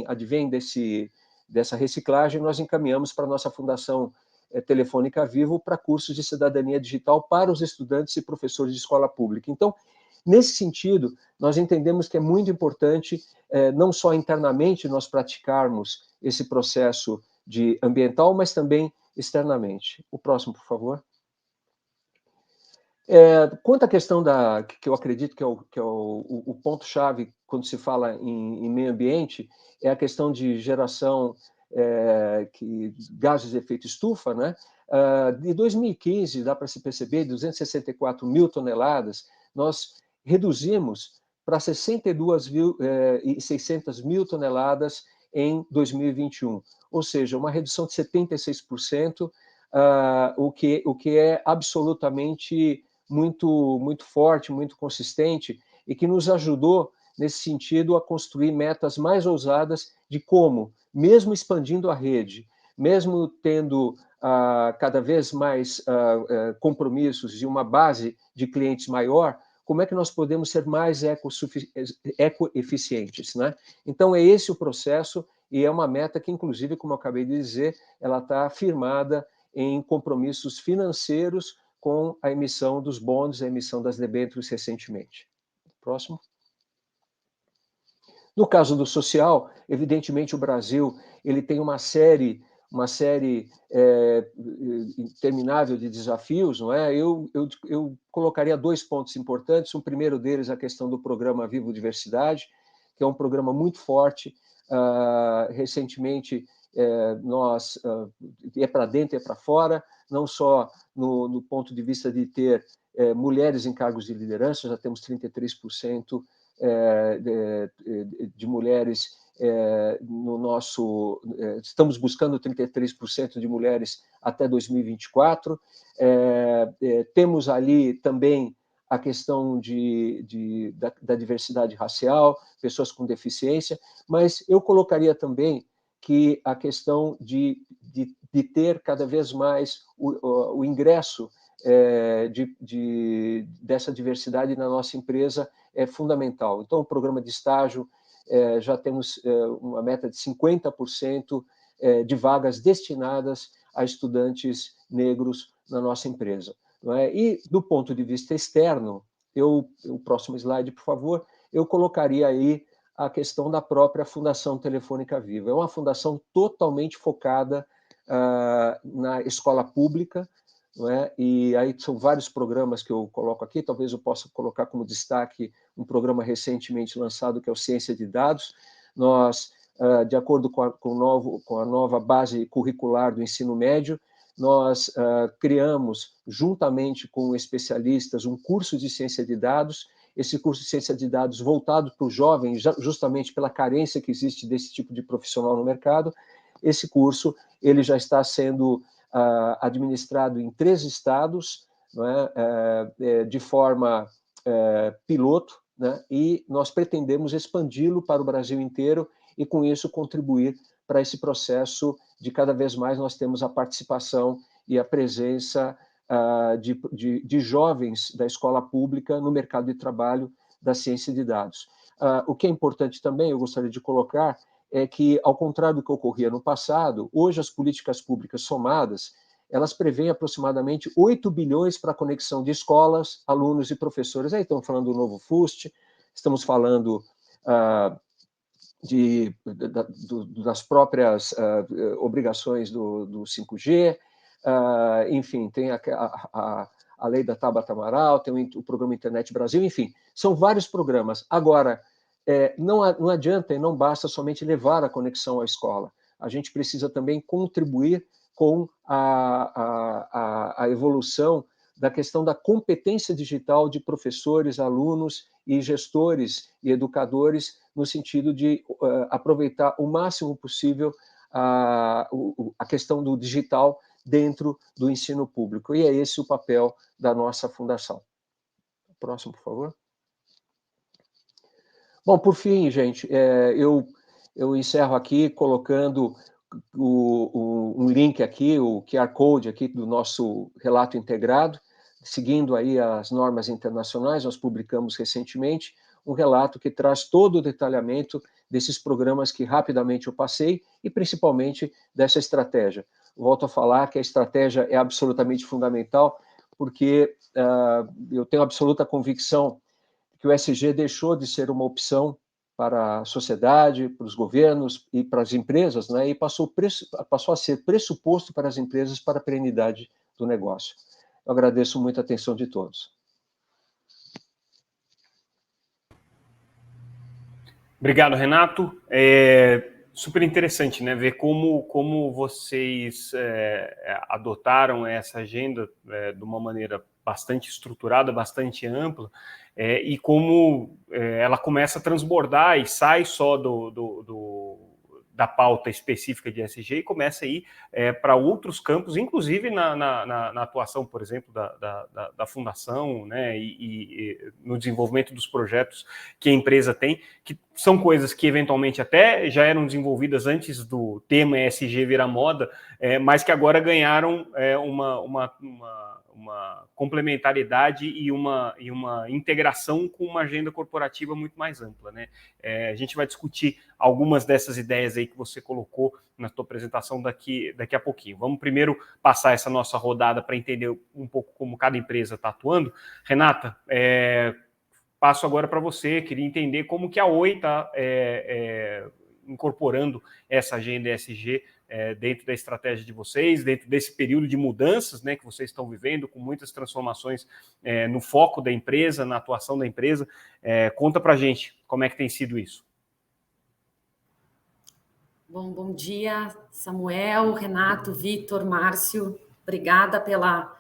advém dessa reciclagem, nós encaminhamos para a nossa Fundação Telefônica Vivo para cursos de cidadania digital para os estudantes e professores de escola pública. Então, nesse sentido, nós entendemos que é muito importante, não só internamente nós praticarmos esse processo ambiental, mas também externamente. O próximo, por favor. Quanto à questão que eu acredito que é o ponto-chave quando se fala em meio ambiente, é a questão de geração de gases de efeito estufa, né? De 2015, dá para se perceber, 264 mil toneladas, nós reduzimos para 62.600 mil toneladas em 2021, ou seja, uma redução de 76%, o que é absolutamente muito forte, muito consistente, e que nos ajudou, nesse sentido, a construir metas mais ousadas de como, mesmo expandindo a rede, mesmo tendo cada vez mais compromissos e uma base de clientes maior, como é que nós podemos ser mais ecoeficientes, né? Então, é esse o processo, e é uma meta que, inclusive, como eu acabei de dizer, ela está firmada em compromissos financeiros com a emissão dos bonds, a emissão das debêntures recentemente. Próximo. No caso do social, evidentemente o Brasil ele tem uma série interminável de desafios, não é? Eu colocaria 2 pontos importantes. O primeiro deles é a questão do programa Vivo Diversidade, que é um programa muito forte. Recentemente, nós é para dentro e é para fora, não só no ponto de vista de ter mulheres em cargos de liderança, já temos 33% de mulheres no nosso... estamos buscando 33% de mulheres até 2024. Temos ali também a questão da diversidade racial, pessoas com deficiência, mas eu colocaria também que a questão de ter cada vez mais o ingresso dessa diversidade na nossa empresa é fundamental. Então, o programa de estágio, já temos uma meta de 50% de vagas destinadas a estudantes negros na nossa empresa. Não é? E, do ponto de vista externo, o próximo slide, por favor, eu colocaria aí a questão da própria Fundação Telefônica Vivo. É uma fundação totalmente focada na escola pública, não é? E aí são vários programas que eu coloco aqui, talvez eu possa colocar como destaque um programa recentemente lançado, que é o Ciência de Dados. Nós, de acordo com a nova base curricular do ensino médio, nós criamos, juntamente com especialistas, um curso de Ciência de Dados. Esse curso de Ciência de Dados voltado para os jovens, justamente pela carência que existe desse tipo de profissional no mercado. Esse curso ele já está sendo administrado em 3 estados, não é? De forma piloto, né? E nós pretendemos expandi-lo para o Brasil inteiro e, com isso, contribuir para esse processo de cada vez mais nós temos a participação e a presença de jovens da escola pública no mercado de trabalho da ciência de dados. O que é importante também, eu gostaria de colocar, é que, ao contrário do que ocorria no passado, hoje as políticas públicas somadas, elas prevêem aproximadamente 8 bilhões para a conexão de escolas, alunos e professores. Aí estamos falando do novo FUST, estamos falando das próprias obrigações do 5G, enfim, tem a lei da Tabata Amaral, tem o programa Internet Brasil, enfim, são vários programas. Agora, não adianta e não basta somente levar a conexão à escola. A gente precisa também contribuir com a evolução da questão da competência digital de professores, alunos e gestores e educadores, no sentido de aproveitar o máximo possível a questão do digital dentro do ensino público. E é esse o papel da nossa fundação. Próximo, por favor. Bom, por fim, gente, eu encerro aqui colocando um link aqui, o QR Code aqui do nosso relato integrado, seguindo aí as normas internacionais. Nós publicamos recentemente um relato que traz todo o detalhamento desses programas que rapidamente eu passei e principalmente dessa estratégia. Volto a falar que a estratégia é absolutamente fundamental, porque eu tenho absoluta convicção que o ESG deixou de ser uma opção para a sociedade, para os governos e para as empresas, né, e passou a ser pressuposto para as empresas para a perenidade do negócio. Eu agradeço muito a atenção de todos. Obrigado, Renato. Super interessante, né, ver como vocês adotaram essa agenda de uma maneira bastante estruturada, bastante ampla, e como ela começa a transbordar e sai só da pauta específica de ESG e começa a ir para outros campos, inclusive na atuação, por exemplo, da fundação, né, e no desenvolvimento dos projetos que a empresa tem, que são coisas que eventualmente até já eram desenvolvidas antes do tema ESG virar moda, mas que agora ganharam uma complementaridade e uma integração com uma agenda corporativa muito mais ampla, né? A gente vai discutir algumas dessas ideias aí que você colocou na sua apresentação daqui a pouquinho. Vamos primeiro passar essa nossa rodada para entender um pouco como cada empresa está atuando. Renata, passo agora para você. Queria entender como que a Oi está incorporando essa agenda ESG dentro da estratégia de vocês, dentro desse período de mudanças, né, que vocês estão vivendo, com muitas transformações no foco da empresa, na atuação da empresa. Conta para a gente como é que tem sido isso. Bom dia, Samuel, Renato, Vitor, Márcio. Obrigada pela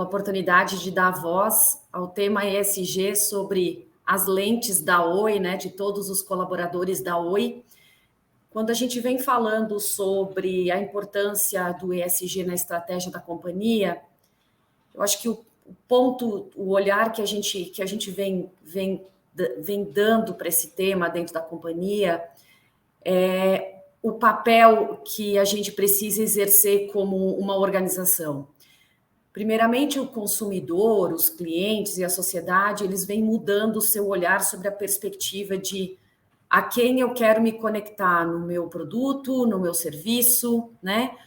oportunidade de dar voz ao tema ESG sobre as lentes da Oi, né, de todos os colaboradores da Oi. Quando a gente vem falando sobre a importância do ESG na estratégia da companhia, eu acho que o olhar que a gente vem dando para esse tema dentro da companhia é o papel que a gente precisa exercer como uma organização. Primeiramente, o consumidor, os clientes e a sociedade, eles vêm mudando o seu olhar sobre a perspectiva de a quem eu quero me conectar no meu produto, no meu serviço, né?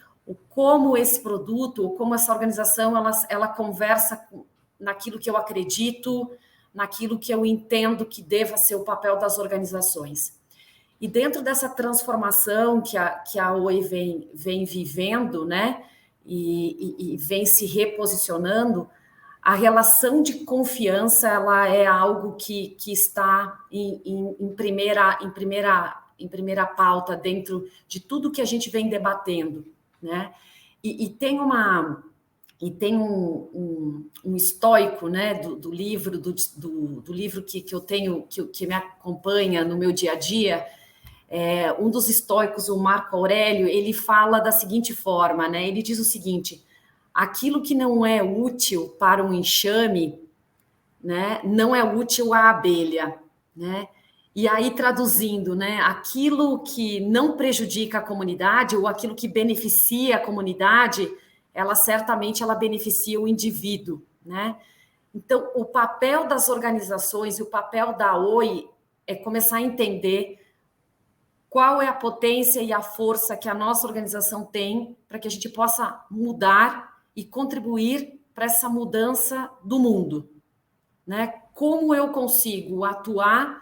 Como esse produto, como essa organização, ela conversa naquilo que eu acredito, naquilo que eu entendo que deva ser o papel das organizações. E dentro dessa transformação que a Oi vem vivendo, né? E vem se reposicionando, a relação de confiança, ela é algo que está em primeira pauta dentro de tudo que a gente vem debatendo, né? E tem um estoico, né, do livro que eu tenho, que me acompanha no meu dia a dia. Um dos estoicos, o Marco Aurélio, ele fala da seguinte forma, né? Ele diz o seguinte: aquilo que não é útil para um enxame, né, não é útil à abelha, né? E aí, traduzindo, né, aquilo que não prejudica a comunidade ou aquilo que beneficia a comunidade, ela beneficia o indivíduo, né? Então, o papel das organizações e o papel da Oi é começar a entender qual é a potência e a força que a nossa organização tem para que a gente possa mudar e contribuir para essa mudança do mundo, né? Como eu consigo atuar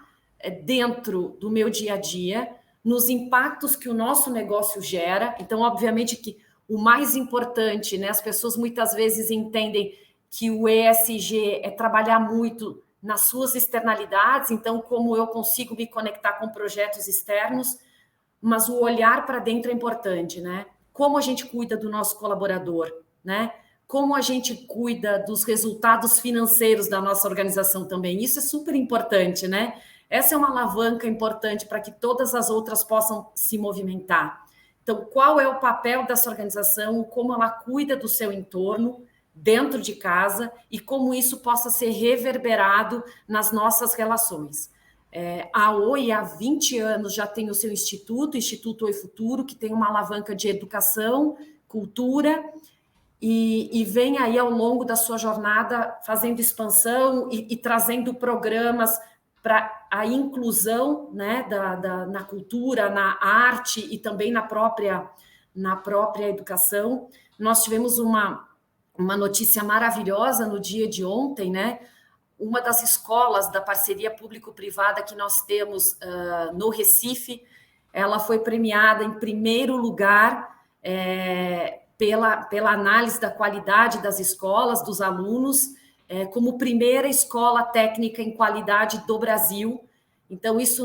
dentro do meu dia a dia, nos impactos que o nosso negócio gera. Então, obviamente que o mais importante, né, as pessoas muitas vezes entendem que o ESG é trabalhar muito nas suas externalidades, então como eu consigo me conectar com projetos externos, mas o olhar para dentro é importante, né? Como a gente cuida do nosso colaborador, né? Como a gente cuida dos resultados financeiros da nossa organização também. Isso é super importante, né? Essa é uma alavanca importante para que todas as outras possam se movimentar. Então, qual é o papel dessa organização, como ela cuida do seu entorno dentro de casa e como isso possa ser reverberado nas nossas relações. A Oi, há 20 anos, já tem o seu Instituto Oi Futuro, que tem uma alavanca de educação, cultura, e vem aí ao longo da sua jornada fazendo expansão e trazendo programas para a inclusão, né, na cultura, na arte e também na própria educação. Nós tivemos uma notícia maravilhosa no dia de ontem, né? Uma das escolas da parceria público-privada que nós temos no Recife, ela foi premiada em primeiro lugar pela análise da qualidade das escolas, dos alunos, como primeira escola técnica em qualidade do Brasil. Então, isso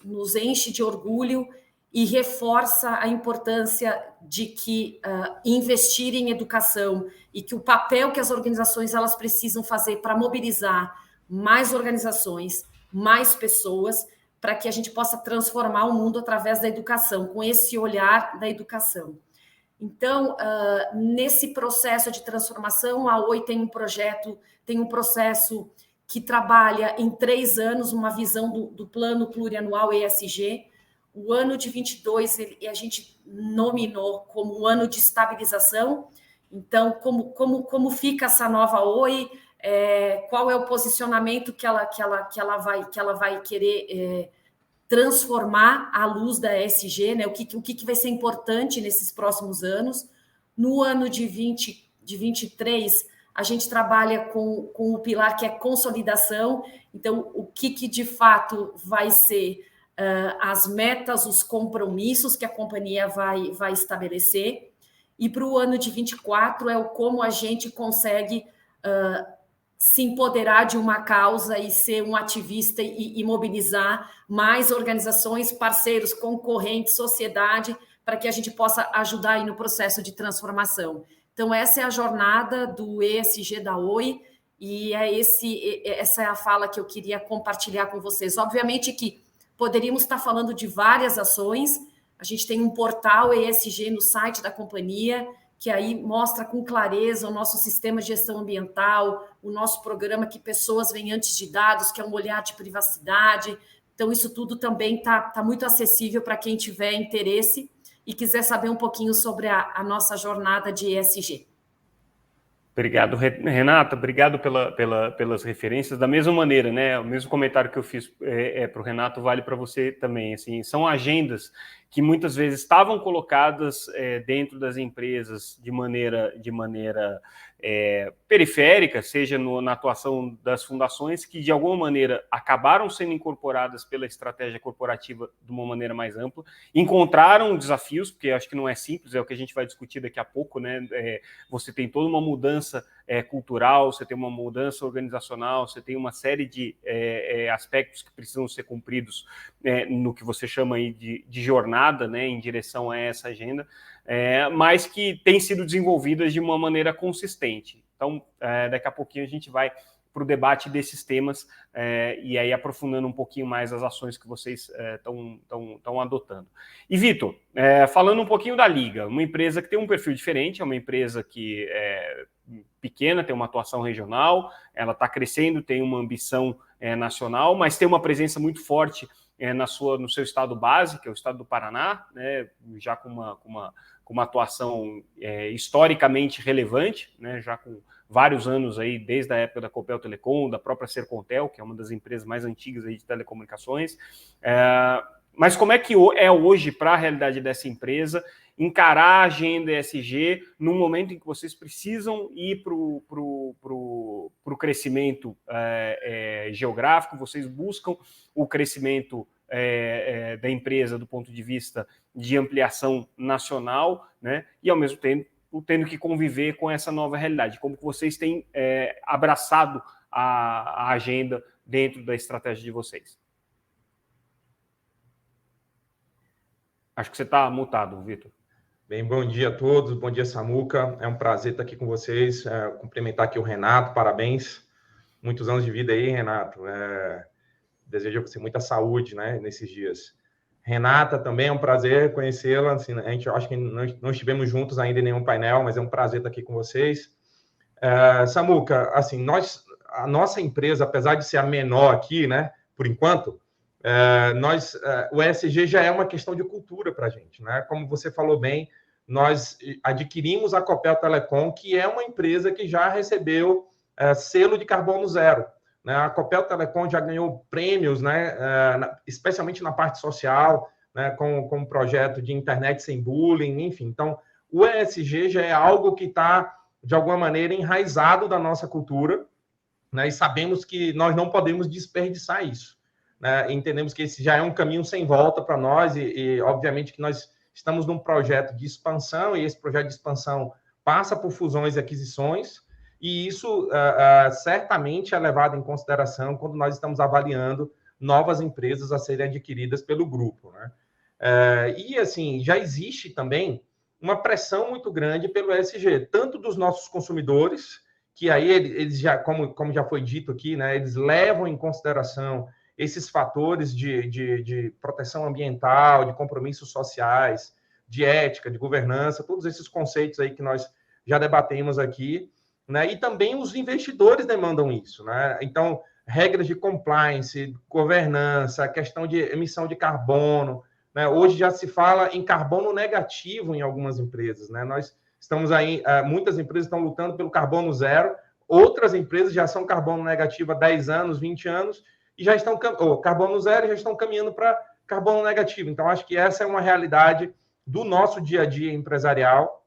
nos enche de orgulho e reforça a importância de que investir em educação e que o papel que as organizações elas precisam fazer para mobilizar mais organizações, mais pessoas, para que a gente possa transformar o mundo através da educação, com esse olhar da educação. Então, nesse processo de transformação, a Oi tem um processo que trabalha em 3 anos, uma visão do plano plurianual ESG. O ano de 22 a gente nominou como o ano de estabilização. Então, como fica essa nova Oi? Qual é o posicionamento que ela vai querer transformar à luz da ESG, né? O que vai ser importante nesses próximos anos? No ano de 23, a gente trabalha com o pilar que é consolidação. Então, o que de fato vai ser as metas, os compromissos que a companhia vai estabelecer. E para o ano de 24 é como a gente consegue se empoderar de uma causa e ser um ativista e mobilizar mais organizações, parceiros, concorrentes, sociedade, para que a gente possa ajudar aí no processo de transformação. Então, essa é a jornada do ESG da Oi e essa é a fala que eu queria compartilhar com vocês. Obviamente que poderíamos estar falando de várias ações. A gente tem um portal ESG no site da companhia, que aí mostra com clareza o nosso sistema de gestão ambiental, o nosso programa que pessoas vêm antes de dados, que é um olhar de privacidade. Então, isso tudo também está muito acessível para quem tiver interesse e quiser saber um pouquinho sobre a nossa jornada de ESG. Obrigado, Renata. Obrigado pelas referências. Da mesma maneira, né? O mesmo comentário que eu fiz para o Renato vale para você também. Assim, são agendas que muitas vezes estavam colocadas dentro das empresas de maneira periférica, seja na atuação das fundações, que de alguma maneira acabaram sendo incorporadas pela estratégia corporativa de uma maneira mais ampla, encontraram desafios, porque acho que não é simples, é o que a gente vai discutir daqui a pouco, né? Você tem toda uma mudança cultural, você tem uma mudança organizacional, você tem uma série de aspectos que precisam ser cumpridos no que você chama aí de jornada, né, em direção a essa agenda, mas que têm sido desenvolvidas de uma maneira consistente. Então, daqui a pouquinho a gente vai para o debate desses temas e aí aprofundando um pouquinho mais as ações que vocês estão adotando. E, Vitor, falando um pouquinho da Liga, uma empresa que tem um perfil diferente, é uma empresa que é pequena, tem uma atuação regional, ela está crescendo, tem uma ambição nacional, mas tem uma presença muito forte no seu estado base, que é o estado do Paraná, né, já com uma atuação historicamente relevante, né, já com vários anos aí, desde a época da Copel Telecom, da própria Sercontel, que é uma das empresas mais antigas aí de telecomunicações, Mas como é que é hoje para a realidade dessa empresa encarar a agenda ESG num momento em que vocês precisam ir para o crescimento geográfico, vocês buscam o crescimento da empresa do ponto de vista de ampliação nacional, né? E ao mesmo tempo tendo que conviver com essa nova realidade. Como que vocês têm abraçado a agenda dentro da estratégia de vocês? Acho que você está mutado, Vitor. Bem, bom dia a todos, bom dia, Samuca. É um prazer estar aqui com vocês, cumprimentar aqui o Renato, parabéns. Muitos anos de vida aí, Renato. Desejo a você muita saúde, né, nesses dias. Renata, também é um prazer conhecê-la. Assim, a gente acho que não estivemos juntos ainda em nenhum painel, mas é um prazer estar aqui com vocês. Samuca, assim, a nossa empresa, apesar de ser a menor aqui, né, por enquanto, o ESG já é uma questão de cultura para a gente, né? Como você falou bem, nós adquirimos a Copel Telecom, que é uma empresa que já recebeu selo de carbono zero, né? A Copel Telecom já ganhou prêmios, né? Especialmente na parte social, né? Com o projeto de internet sem bullying, enfim. Então, o ESG já é algo que está, de alguma maneira, enraizado da nossa cultura, né? E sabemos que nós não podemos desperdiçar isso. Né, entendemos que esse já é um caminho sem volta para nós e, obviamente, que nós estamos num projeto de expansão e esse projeto de expansão passa por fusões e aquisições e isso certamente é levado em consideração quando nós estamos avaliando novas empresas a serem adquiridas pelo grupo. Né? E, assim, já existe também uma pressão muito grande pelo ESG, tanto dos nossos consumidores, que aí eles já, como já foi dito aqui, né, eles levam em consideração esses fatores de proteção ambiental, de compromissos sociais, de ética, de governança, todos esses conceitos aí que nós já debatemos aqui, né? E também os investidores demandam isso, né? Então, regras de compliance, governança, questão de emissão de carbono, né? Hoje já se fala em carbono negativo em algumas empresas, né? Nós estamos aí, muitas empresas estão lutando pelo carbono zero, outras empresas já são carbono negativo há 10 anos, 20 anos, e já estão, carbono zero, já estão caminhando para carbono negativo. Então, acho que essa é uma realidade do nosso dia a dia empresarial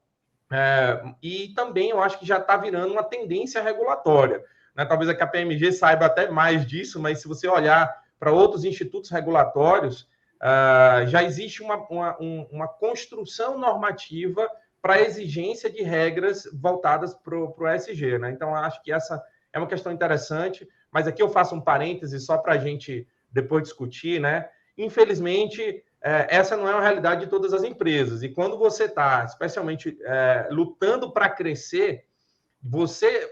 e também eu acho que já está virando uma tendência regulatória. Né? Talvez a KPMG saiba até mais disso, mas se você olhar para outros institutos regulatórios, já existe uma construção normativa para a exigência de regras voltadas para o ESG. Né? Então, acho que essa é uma questão interessante. Mas aqui eu faço um parêntese só para a gente depois discutir, né? Infelizmente, essa não é a realidade de todas as empresas. E quando você está, especialmente, lutando para crescer,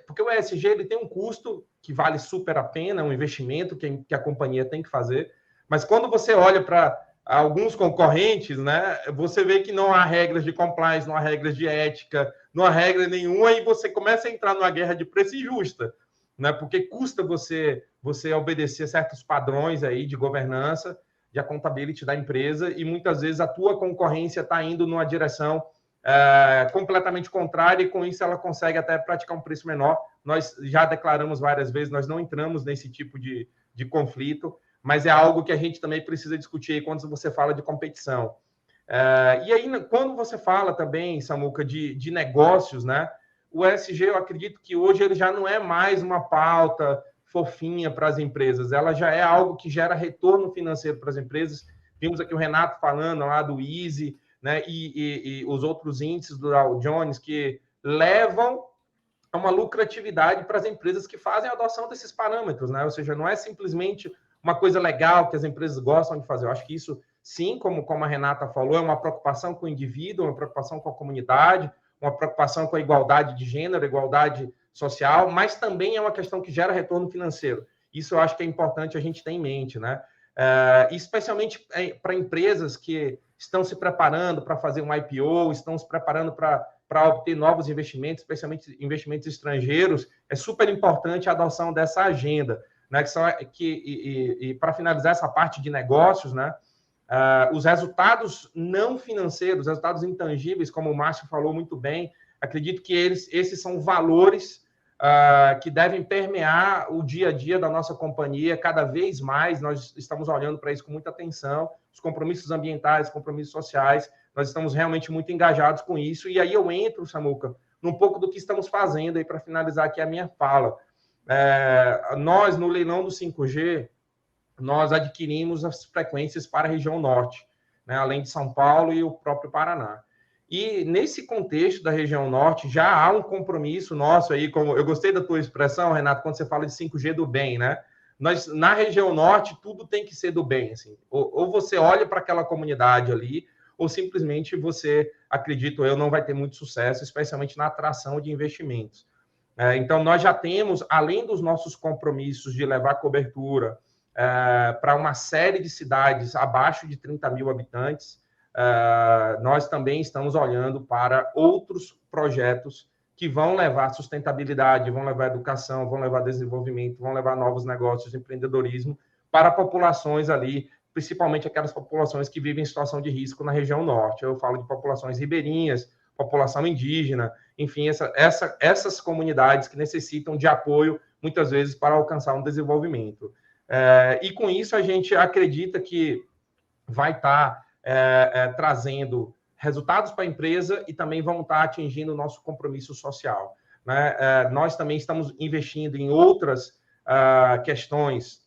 porque o ESG ele tem um custo que vale super a pena, um investimento que a companhia tem que fazer, mas quando você olha para alguns concorrentes, né, você vê que não há regras de compliance, não há regras de ética, não há regra nenhuma, e você começa a entrar numa guerra de preço injusta. Né, porque custa você obedecer certos padrões aí de governança, de accountability da empresa, e muitas vezes a tua concorrência está indo numa direção completamente contrária, e com isso ela consegue até praticar um preço menor. Nós já declaramos várias vezes, nós não entramos nesse tipo de conflito, mas é algo que a gente também precisa discutir quando você fala de competição. E aí, quando você fala também, Samuca, de negócios, né? O ESG, eu acredito que hoje ele já não é mais uma pauta fofinha para as empresas, ela já é algo que gera retorno financeiro para as empresas. Vimos aqui o Renato falando lá do Easy, né, e os outros índices do Dow Jones que levam a uma lucratividade para as empresas que fazem a adoção desses parâmetros, né? Ou seja, não é simplesmente uma coisa legal que as empresas gostam de fazer. Eu acho que isso, sim, como a Renata falou, é uma preocupação com o indivíduo, uma preocupação com a comunidade, uma preocupação com a igualdade de gênero, igualdade social, mas também é uma questão que gera retorno financeiro. Isso eu acho que é importante a gente ter em mente, né? Especialmente para empresas que estão se preparando para fazer um IPO, estão se preparando para obter novos investimentos, especialmente investimentos estrangeiros, é super importante a adoção dessa agenda, né? E para finalizar essa parte de negócios, né? Os resultados não financeiros, os resultados intangíveis, como o Márcio falou muito bem, acredito que esses são valores que devem permear o dia a dia da nossa companhia cada vez mais. Nós estamos olhando para isso com muita atenção, os compromissos ambientais, compromissos sociais. Nós estamos realmente muito engajados com isso. E aí eu entro, Samuca, num pouco do que estamos fazendo aí para finalizar aqui a minha fala. Nós, no leilão do 5G, nós adquirimos as frequências para a região norte, né, além de São Paulo e o próprio Paraná. E nesse contexto da região norte, já há um compromisso nosso aí, como eu gostei da tua expressão, Renato, quando você fala de 5G do bem, né? Nós, na região norte, tudo tem que ser do bem, assim. Ou você olha para aquela comunidade ali, ou simplesmente você, acredito eu, não vai ter muito sucesso, especialmente na atração de investimentos. Então, nós já temos, além dos nossos compromissos de levar cobertura para uma série de cidades abaixo de 30 mil habitantes, nós também estamos olhando para outros projetos que vão levar sustentabilidade, vão levar educação, vão levar desenvolvimento, vão levar novos negócios, empreendedorismo para populações ali, principalmente aquelas populações que vivem em situação de risco na região norte. Eu falo de populações ribeirinhas, população indígena, enfim, essas comunidades que necessitam de apoio, muitas vezes, para alcançar um desenvolvimento. E com isso, a gente acredita que vai estar trazendo resultados para a empresa e também vão estar atingindo o nosso compromisso social, né? Nós também estamos investindo em outras questões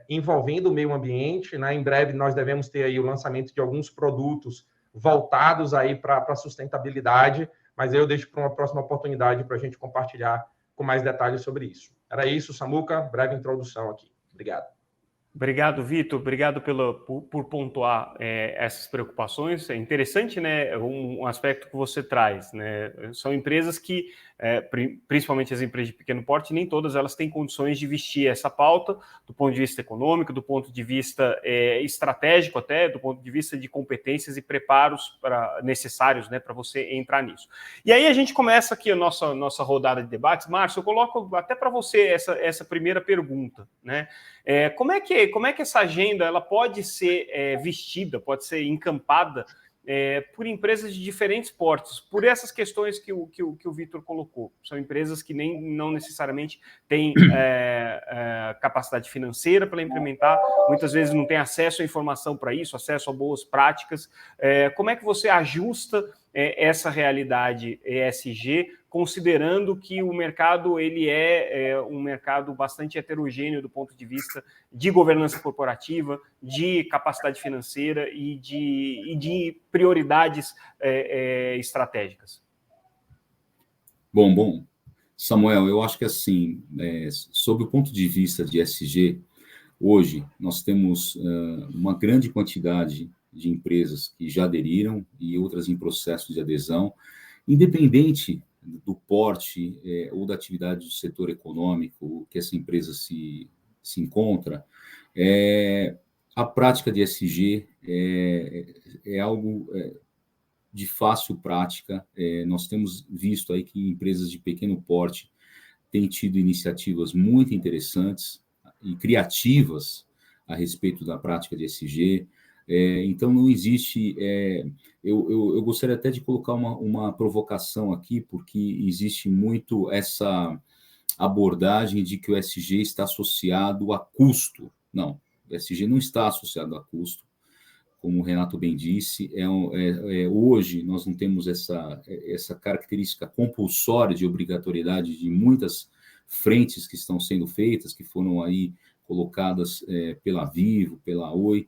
envolvendo o meio ambiente, né? Em breve nós devemos ter aí o lançamento de alguns produtos voltados aí para a sustentabilidade, mas eu deixo para uma próxima oportunidade para a gente compartilhar com mais detalhes sobre isso. Era isso, Samuca, breve introdução aqui. Obrigado. Obrigado, Vitor. Obrigado por pontuar essas preocupações. É interessante, né, um aspecto que você traz, né? São empresas que, principalmente as empresas de pequeno porte, nem todas elas têm condições de vestir essa pauta do ponto de vista econômico, do ponto de vista estratégico até, do ponto de vista de competências e preparos necessários, né, para você entrar nisso. E aí a gente começa aqui a nossa rodada de debates. Márcio, eu coloco até para você essa primeira pergunta, né? Como é que essa agenda ela pode ser vestida, pode ser encampada por empresas de diferentes portes, por essas questões que o Vitor colocou? São empresas que não necessariamente têm capacidade financeira para implementar, muitas vezes não têm acesso à informação para isso, acesso a boas práticas. Como é que você ajusta essa realidade ESG, considerando que o mercado ele é um mercado bastante heterogêneo do ponto de vista de governança corporativa, de capacidade financeira e de prioridades estratégicas? Bom, Samuel, eu acho que assim, sob o ponto de vista de ESG, hoje nós temos uma grande quantidade de empresas que já aderiram e outras em processo de adesão, independente do porte ou da atividade do setor econômico que essa empresa se encontra, a prática de ESG é algo de fácil prática. Nós temos visto aí que empresas de pequeno porte têm tido iniciativas muito interessantes e criativas a respeito da prática de ESG. Então, não existe... Eu gostaria até de colocar uma provocação aqui, porque existe muito essa abordagem de que o ESG está associado a custo. Não, o ESG não está associado a custo. Como o Renato bem disse, hoje nós não temos essa característica compulsória de obrigatoriedade de muitas frentes que estão sendo feitas, que foram aí colocadas pela Vivo, pela Oi,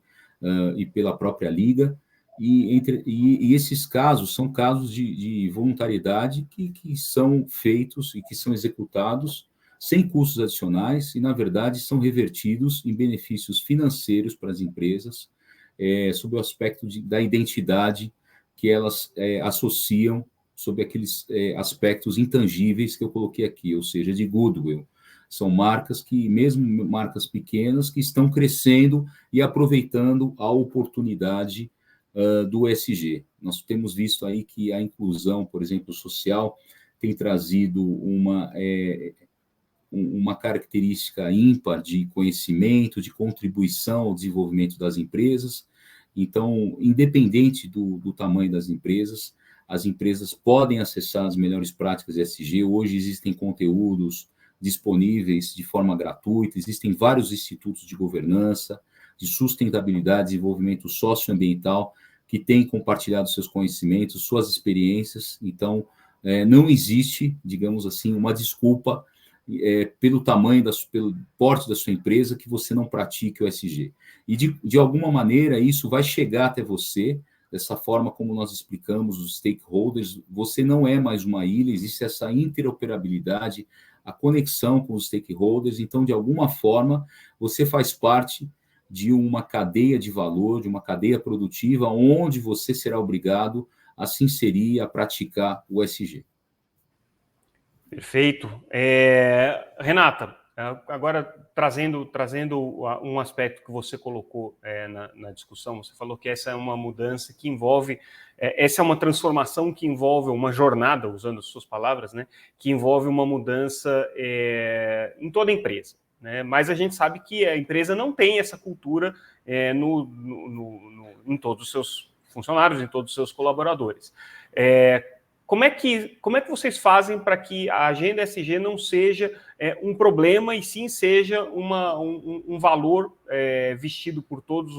e pela própria Liga, e esses casos são casos de voluntariedade que são feitos e que são executados sem custos adicionais e, na verdade, são revertidos em benefícios financeiros para as empresas, sob o aspecto da identidade que elas associam sob aqueles aspectos intangíveis que eu coloquei aqui, ou seja, de goodwill. São marcas que, mesmo marcas pequenas, que estão crescendo e aproveitando a oportunidade do ESG. Nós temos visto aí que a inclusão, por exemplo, social, tem trazido uma característica ímpar de conhecimento, de contribuição ao desenvolvimento das empresas. Então, independente do tamanho das empresas, as empresas podem acessar as melhores práticas ESG. Hoje existem conteúdos disponíveis de forma gratuita, existem vários institutos de governança, de sustentabilidade, desenvolvimento socioambiental, que têm compartilhado seus conhecimentos, suas experiências. Então, não existe, digamos assim, uma desculpa pelo tamanho, pelo porte da sua empresa que você não pratique o ESG. E, de alguma maneira, isso vai chegar até você, dessa forma como nós explicamos os stakeholders. Você não é mais uma ilha, existe essa interoperabilidade, a conexão com os stakeholders. Então, de alguma forma, você faz parte de uma cadeia de valor, de uma cadeia produtiva, onde você será obrigado a se inserir, a praticar o ESG. Perfeito. Renata, agora trazendo um aspecto que você colocou na discussão, você falou que essa é uma mudança que envolve, essa é uma transformação que envolve uma jornada, usando as suas palavras, né, que envolve uma mudança em toda a empresa, né? Mas a gente sabe que a empresa não tem essa cultura em todos os seus funcionários, em todos os seus colaboradores. Como é que vocês fazem para que a agenda ESG não seja um problema e sim seja um valor vestido por todos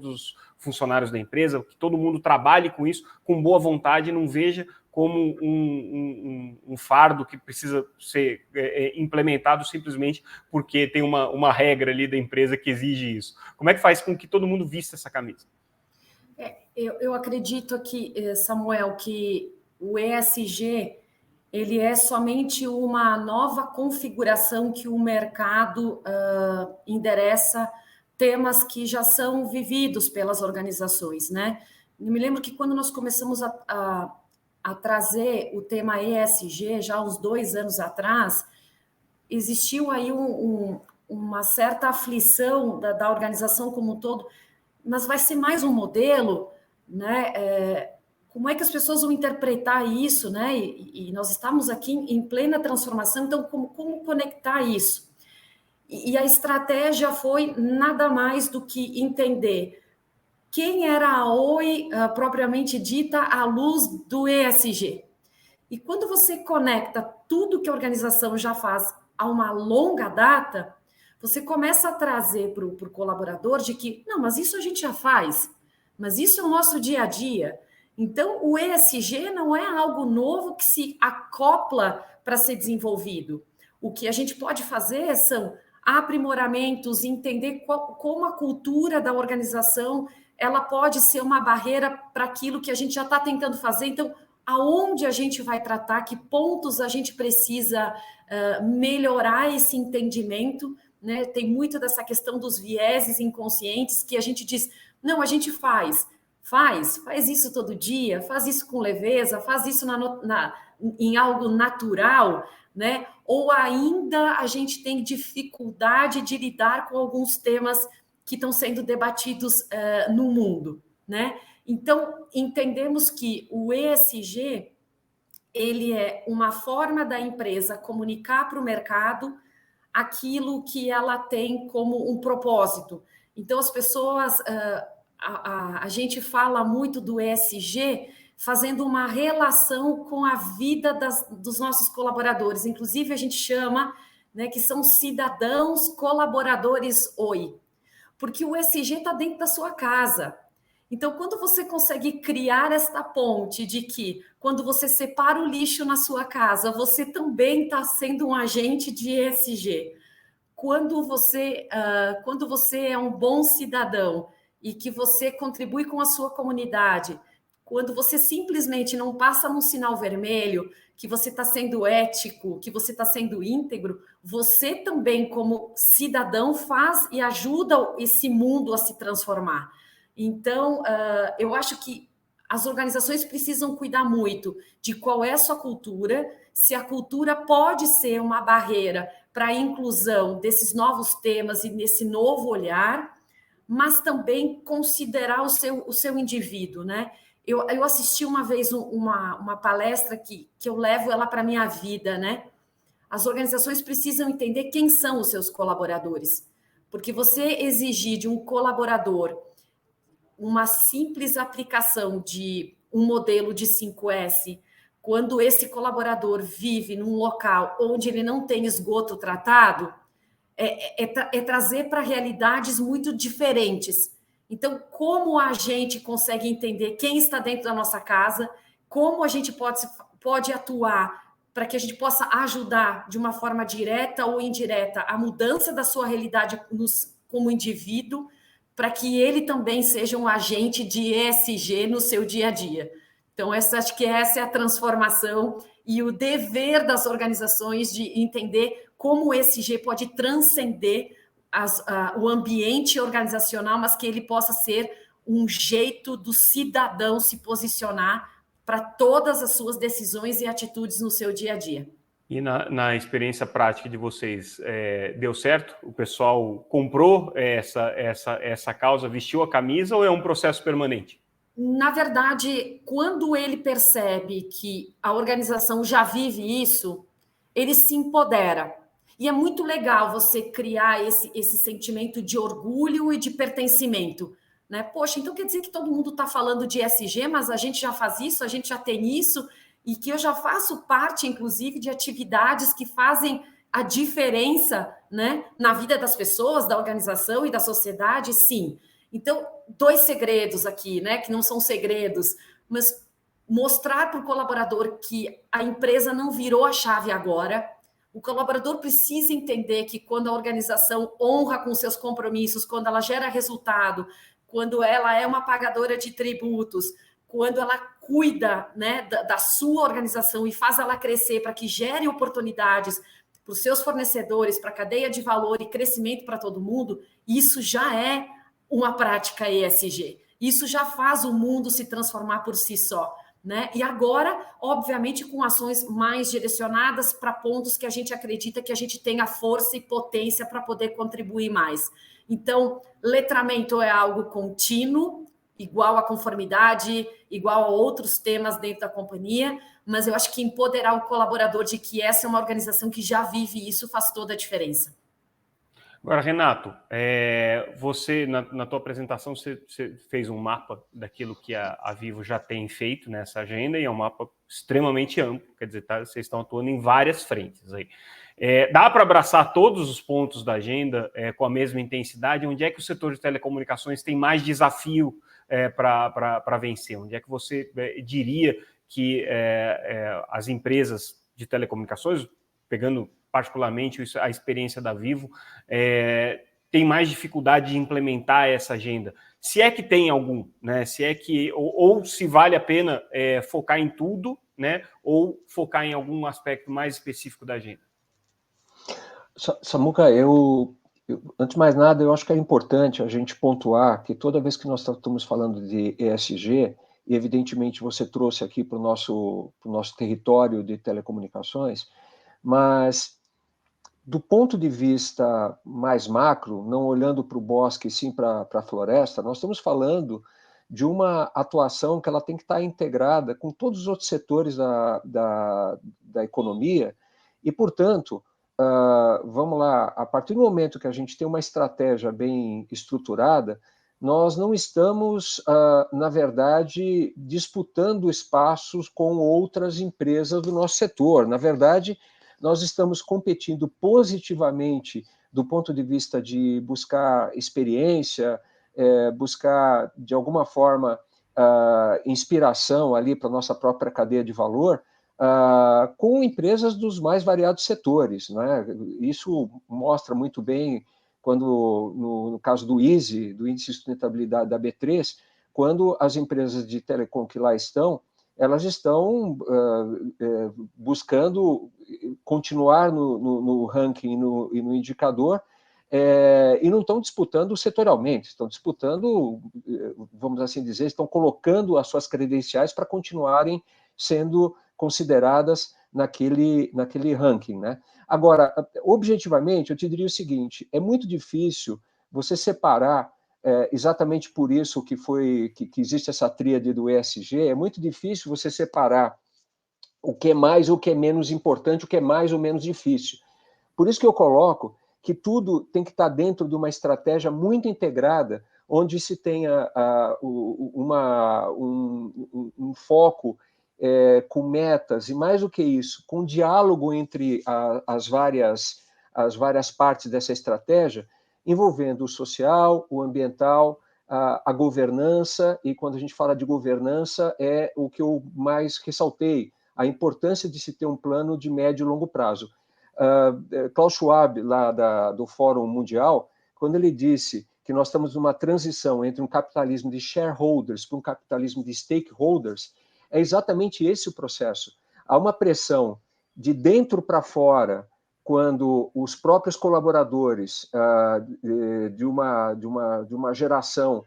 os funcionários da empresa, que todo mundo trabalhe com isso com boa vontade e não veja como um fardo que precisa ser implementado simplesmente porque tem uma regra ali da empresa que exige isso? Como é que faz com que todo mundo vista essa camisa? Eu acredito aqui, Samuel, que o ESG ele é somente uma nova configuração que o mercado endereça temas que já são vividos pelas organizações, né? Eu me lembro que quando nós começamos a trazer o tema ESG, já uns 2 anos atrás, existiu aí uma certa aflição da organização como um todo, mas vai ser mais um modelo, né? Como é que as pessoas vão interpretar isso, né? E nós estamos aqui em plena transformação, então como conectar isso? E a estratégia foi nada mais do que entender quem era a Oi propriamente dita à luz do ESG. E quando você conecta tudo que a organização já faz a uma longa data, você começa a trazer para o colaborador de que, não, mas isso a gente já faz, mas isso é o nosso dia a dia. Então, o ESG não é algo novo que se acopla para ser desenvolvido. O que a gente pode fazer são aprimoramentos, entender como a cultura da organização ela pode ser uma barreira para aquilo que a gente já está tentando fazer. Então, aonde a gente vai tratar, que pontos a gente precisa melhorar esse entendimento, né? Tem muito dessa questão dos vieses inconscientes que a gente diz, não, a gente faz isso todo dia, faz isso com leveza, faz isso em algo natural, né? Ou ainda a gente tem dificuldade de lidar com alguns temas que estão sendo debatidos no mundo, né? Então, entendemos que o ESG, ele é uma forma da empresa comunicar para o mercado aquilo que ela tem como um propósito. Então, as pessoas... A gente fala muito do ESG fazendo uma relação com a vida dos nossos colaboradores. Inclusive, a gente chama, né, que são cidadãos colaboradores Oi. Porque o ESG está dentro da sua casa. Então, quando você consegue criar esta ponte de que, quando você separa o lixo na sua casa, você também está sendo um agente de ESG. Quando você é um bom cidadão e que você contribui com a sua comunidade, quando você simplesmente não passa num sinal vermelho, que você está sendo ético, que você está sendo íntegro, você também, como cidadão, faz e ajuda esse mundo a se transformar. Então, eu acho que as organizações precisam cuidar muito de qual é a sua cultura, se a cultura pode ser uma barreira para a inclusão desses novos temas e nesse novo olhar, mas também considerar o seu indivíduo, né? Eu assisti uma vez uma palestra que eu levo ela para a minha vida, né? As organizações precisam entender quem são os seus colaboradores, porque você exigir de um colaborador uma simples aplicação de um modelo de 5S, quando esse colaborador vive num local onde ele não tem esgoto tratado, é trazer para realidades muito diferentes. Então, como a gente consegue entender quem está dentro da nossa casa, como a gente pode atuar para que a gente possa ajudar de uma forma direta ou indireta a mudança da sua realidade como indivíduo, para que ele também seja um agente de ESG no seu dia a dia. Então, acho que essa é a transformação e o dever das organizações de entender como o ESG pode transcender o ambiente organizacional, mas que ele possa ser um jeito do cidadão se posicionar para todas as suas decisões e atitudes no seu dia a dia. E na experiência prática de vocês, deu certo? O pessoal comprou essa causa, vestiu a camisa, ou é um processo permanente? Na verdade, quando ele percebe que a organização já vive isso, ele se empodera. E é muito legal você criar esse sentimento de orgulho e de pertencimento. Né? Poxa, então quer dizer que todo mundo está falando de ESG, mas a gente já faz isso, a gente já tem isso, e que eu já faço parte, inclusive, de atividades que fazem a diferença, né, na vida das pessoas, da organização e da sociedade, sim. Então, 2 segredos aqui, né, que não são segredos, mas mostrar para o colaborador que a empresa não virou a chave agora. O colaborador precisa entender que quando a organização honra com seus compromissos, quando ela gera resultado, quando ela é uma pagadora de tributos, quando ela cuida, né, da sua organização e faz ela crescer para que gere oportunidades para os seus fornecedores, para a cadeia de valor e crescimento para todo mundo, isso já é uma prática ESG. Isso já faz o mundo se transformar por si só. Né? E agora, obviamente, com ações mais direcionadas para pontos que a gente acredita que a gente tenha força e potência para poder contribuir mais. Então, letramento é algo contínuo, igual à conformidade, igual a outros temas dentro da companhia, mas eu acho que empoderar o colaborador de que essa é uma organização que já vive isso faz toda a diferença. Agora, Renato, você, na tua apresentação, você fez um mapa daquilo que a Vivo já tem feito nessa agenda, e é um mapa extremamente amplo, quer dizer, vocês estão atuando em várias frentes aí. Dá para abraçar todos os pontos da agenda com a mesma intensidade? Onde é que o setor de telecomunicações tem mais desafio para vencer? Onde é que você diria que as empresas de telecomunicações, pegando particularmente a experiência da Vivo, tem mais dificuldade de implementar essa agenda? Se é que tem algum, né? Se é que, ou se vale a pena focar em tudo, né? Ou focar em algum aspecto mais específico da agenda? Samuca, antes de mais nada, eu acho que é importante a gente pontuar que toda vez que nós estamos falando de ESG, e evidentemente você trouxe aqui para o nosso território de telecomunicações, mas do ponto de vista mais macro, não olhando para o bosque e sim para a floresta, nós estamos falando de uma atuação que ela tem que estar integrada com todos os outros setores da economia e, portanto, vamos lá, a partir do momento que a gente tem uma estratégia bem estruturada, nós não estamos, na verdade, disputando espaços com outras empresas do nosso setor. Na verdade, nós estamos competindo positivamente do ponto de vista de buscar experiência, buscar, de alguma forma, inspiração ali para a nossa própria cadeia de valor, com empresas dos mais variados setores. Né? Isso mostra muito bem quando, no caso do ISE, do Índice de Sustentabilidade da B3, quando as empresas de telecom que lá estão, elas estão buscando continuar no ranking e no indicador, e não estão disputando setorialmente, estão disputando, vamos assim dizer, estão colocando as suas credenciais para continuarem sendo consideradas naquele ranking, né? Agora, objetivamente, eu te diria o seguinte, é muito difícil você separar, exatamente por isso que existe essa tríade do ESG, é muito difícil você separar o que é mais ou o que é menos importante, o que é mais ou menos difícil. Por isso que eu coloco que tudo tem que estar dentro de uma estratégia muito integrada, onde se tenha um foco com metas, e mais do que isso, com diálogo entre as várias as várias partes dessa estratégia, envolvendo o social, o ambiental, a governança, e quando a gente fala de governança, é o que eu mais ressaltei, a importância de se ter um plano de médio e longo prazo. Klaus Schwab, lá do Fórum Mundial, quando ele disse que nós estamos numa transição entre um capitalismo de shareholders para um capitalismo de stakeholders, é exatamente esse o processo. Há uma pressão de dentro para fora, quando os próprios colaboradores de uma geração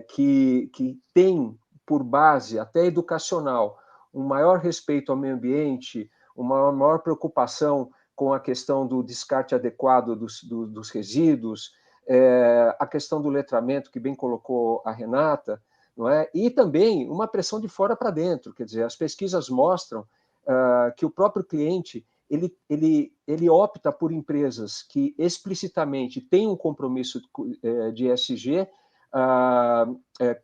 que tem por base, até educacional, um maior respeito ao meio ambiente, uma maior preocupação com a questão do descarte adequado dos resíduos, a questão do letramento, que bem colocou a Renata, não é? E também uma pressão de fora para dentro, quer dizer, as pesquisas mostram que o próprio cliente ele opta por empresas que explicitamente têm um compromisso de ESG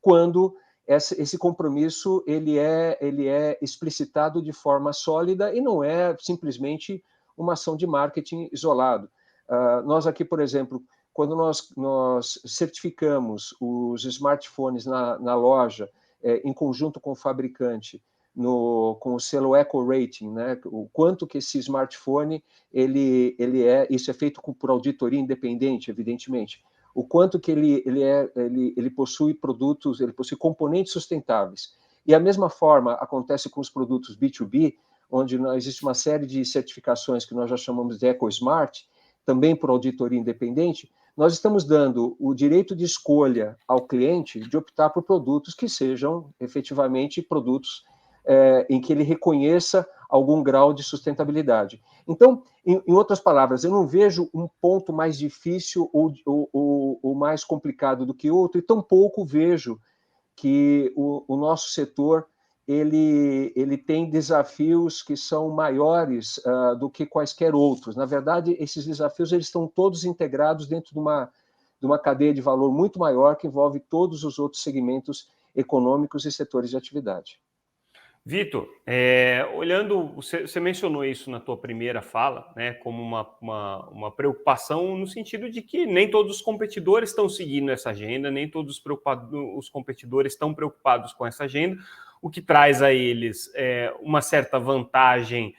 quando esse compromisso ele é explicitado de forma sólida e não é simplesmente uma ação de marketing isolado. Nós aqui, por exemplo, quando nós certificamos os smartphones na loja, em conjunto com o fabricante, com o selo Eco Rating, né? O quanto que esse smartphone isso é feito por auditoria independente, evidentemente, o quanto que ele possui produtos, ele possui componentes sustentáveis. E a mesma forma acontece com os produtos B2B, onde existe uma série de certificações que nós já chamamos de EcoSmart, também por auditoria independente. Nós estamos dando o direito de escolha ao cliente de optar por produtos que sejam efetivamente produtos em que ele reconheça algum grau de sustentabilidade. Então, em outras palavras, eu não vejo um ponto mais difícil ou mais complicado do que outro, e tampouco vejo que o nosso setor ele tem desafios que são maiores do que quaisquer outros. Na verdade, esses desafios eles estão todos integrados dentro de uma cadeia de valor muito maior que envolve todos os outros segmentos econômicos e setores de atividade. Vitor, olhando, você mencionou isso na tua primeira fala, né, como uma preocupação no sentido de que nem todos os competidores estão seguindo essa agenda, nem todos os competidores estão preocupados com essa agenda, o que traz a eles uma certa vantagem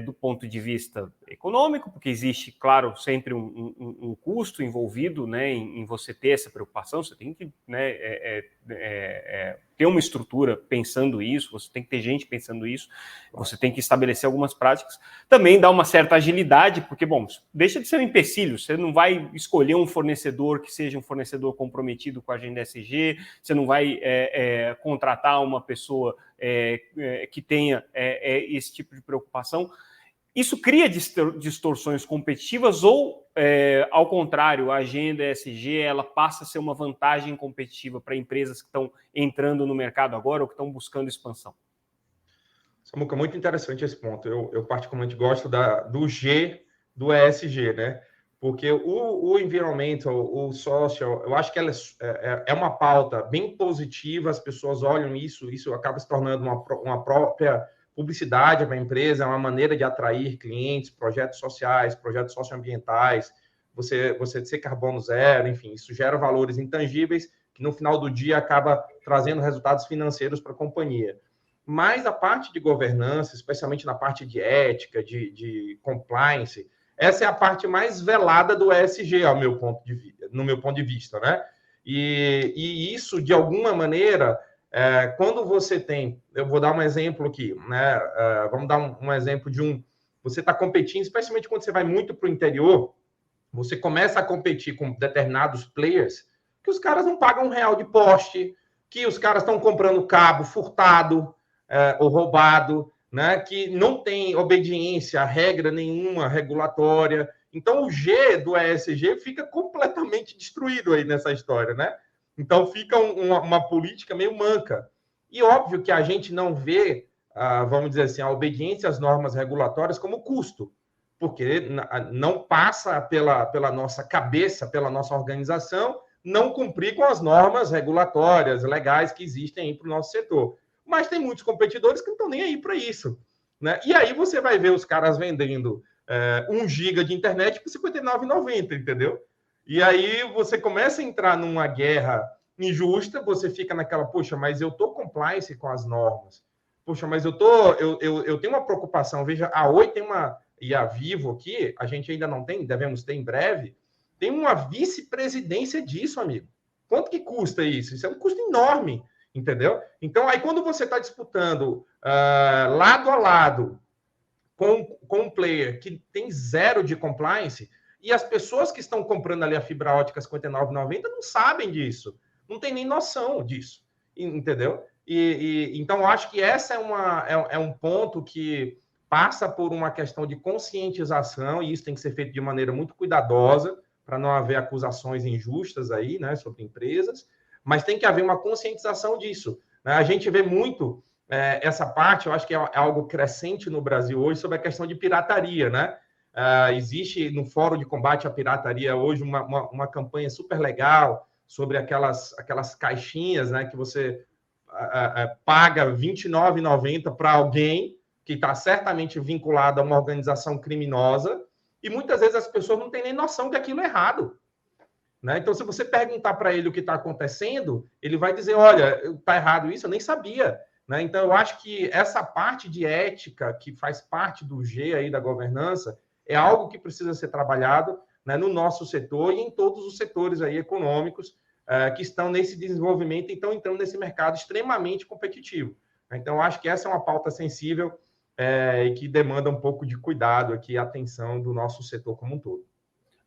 do ponto de vista econômico, porque existe, claro, sempre um custo envolvido, né, em você ter essa preocupação, você tem que, né, ter uma estrutura pensando isso, você tem que ter gente pensando isso, você tem que estabelecer algumas práticas, também dá uma certa agilidade, porque, bom, deixa de ser um empecilho, você não vai escolher um fornecedor que seja um fornecedor comprometido com a agenda ESG, você não vai contratar uma pessoa que tenha esse tipo de preocupação. Isso cria distorções competitivas ou, ao contrário, a agenda ESG ela passa a ser uma vantagem competitiva para empresas que estão entrando no mercado agora ou que estão buscando expansão? Samuca, muito interessante esse ponto. Eu particularmente gosto do G do ESG, né? Porque o environmental, o social, eu acho que ela é uma pauta bem positiva, as pessoas olham isso acaba se tornando uma própria publicidade para a empresa, é uma maneira de atrair clientes, projetos sociais, projetos socioambientais, você ser carbono zero, enfim, isso gera valores intangíveis que no final do dia acaba trazendo resultados financeiros para a companhia. Mas a parte de governança, especialmente na parte de ética, de compliance, essa é a parte mais velada do ESG, no meu ponto de vista, né? E isso, de alguma maneira, quando você tem... Eu vou dar um exemplo aqui, né? Vamos dar um exemplo de você está competindo, especialmente quando você vai muito para o interior, você começa a competir com determinados players que os caras não pagam R$1 de poste, que os caras estão comprando cabo furtado ou roubado, né, que não tem obediência a regra nenhuma regulatória. Então, o G do ESG fica completamente destruído aí nessa história, né? Então, fica uma política meio manca. E óbvio que a gente não vê, vamos dizer assim, a obediência às normas regulatórias como custo, porque não passa pela nossa cabeça, pela nossa organização, não cumprir com as normas regulatórias, legais que existem aí para o nosso setor. Mas tem muitos competidores que não estão nem aí para isso, né? E aí você vai ver os caras vendendo 1 GB de internet por R$ 59,90, entendeu? E aí você começa a entrar numa guerra injusta, você fica naquela, poxa, mas eu tô compliance com as normas. Poxa, mas eu tenho uma preocupação. Veja, a Oi tem uma, e a Vivo aqui, a gente ainda não tem, devemos ter em breve, tem uma vice-presidência disso, amigo. Quanto que custa isso? Isso é um custo enorme, entendeu? Então, aí quando você está disputando lado a lado com um player que tem 0 de compliance, e as pessoas que estão comprando ali a fibra ótica R$ 59,90 não sabem disso, não tem nem noção disso, entendeu? Então, eu acho que essa é um ponto que passa por uma questão de conscientização, e isso tem que ser feito de maneira muito cuidadosa, para não haver acusações injustas aí, né, sobre empresas, mas tem que haver uma conscientização disso. Né? A gente vê muito essa parte, eu acho que é algo crescente no Brasil hoje, sobre a questão de pirataria, né? Existe no Fórum de Combate à Pirataria hoje uma campanha super legal sobre aquelas caixinhas, né, que você paga R$ 29,90 para alguém que está certamente vinculado a uma organização criminosa, e muitas vezes as pessoas não têm nem noção que aquilo é errado. Né? Então, se você perguntar para ele o que está acontecendo, ele vai dizer, olha, está errado isso, eu nem sabia. Né? Então, eu acho que essa parte de ética, que faz parte do G aí da governança, é algo que precisa ser trabalhado, né, no nosso setor e em todos os setores aí econômicos que estão nesse desenvolvimento e estão entrando nesse mercado extremamente competitivo. Então, eu acho que essa é uma pauta sensível e que demanda um pouco de cuidado aqui e atenção do nosso setor como um todo.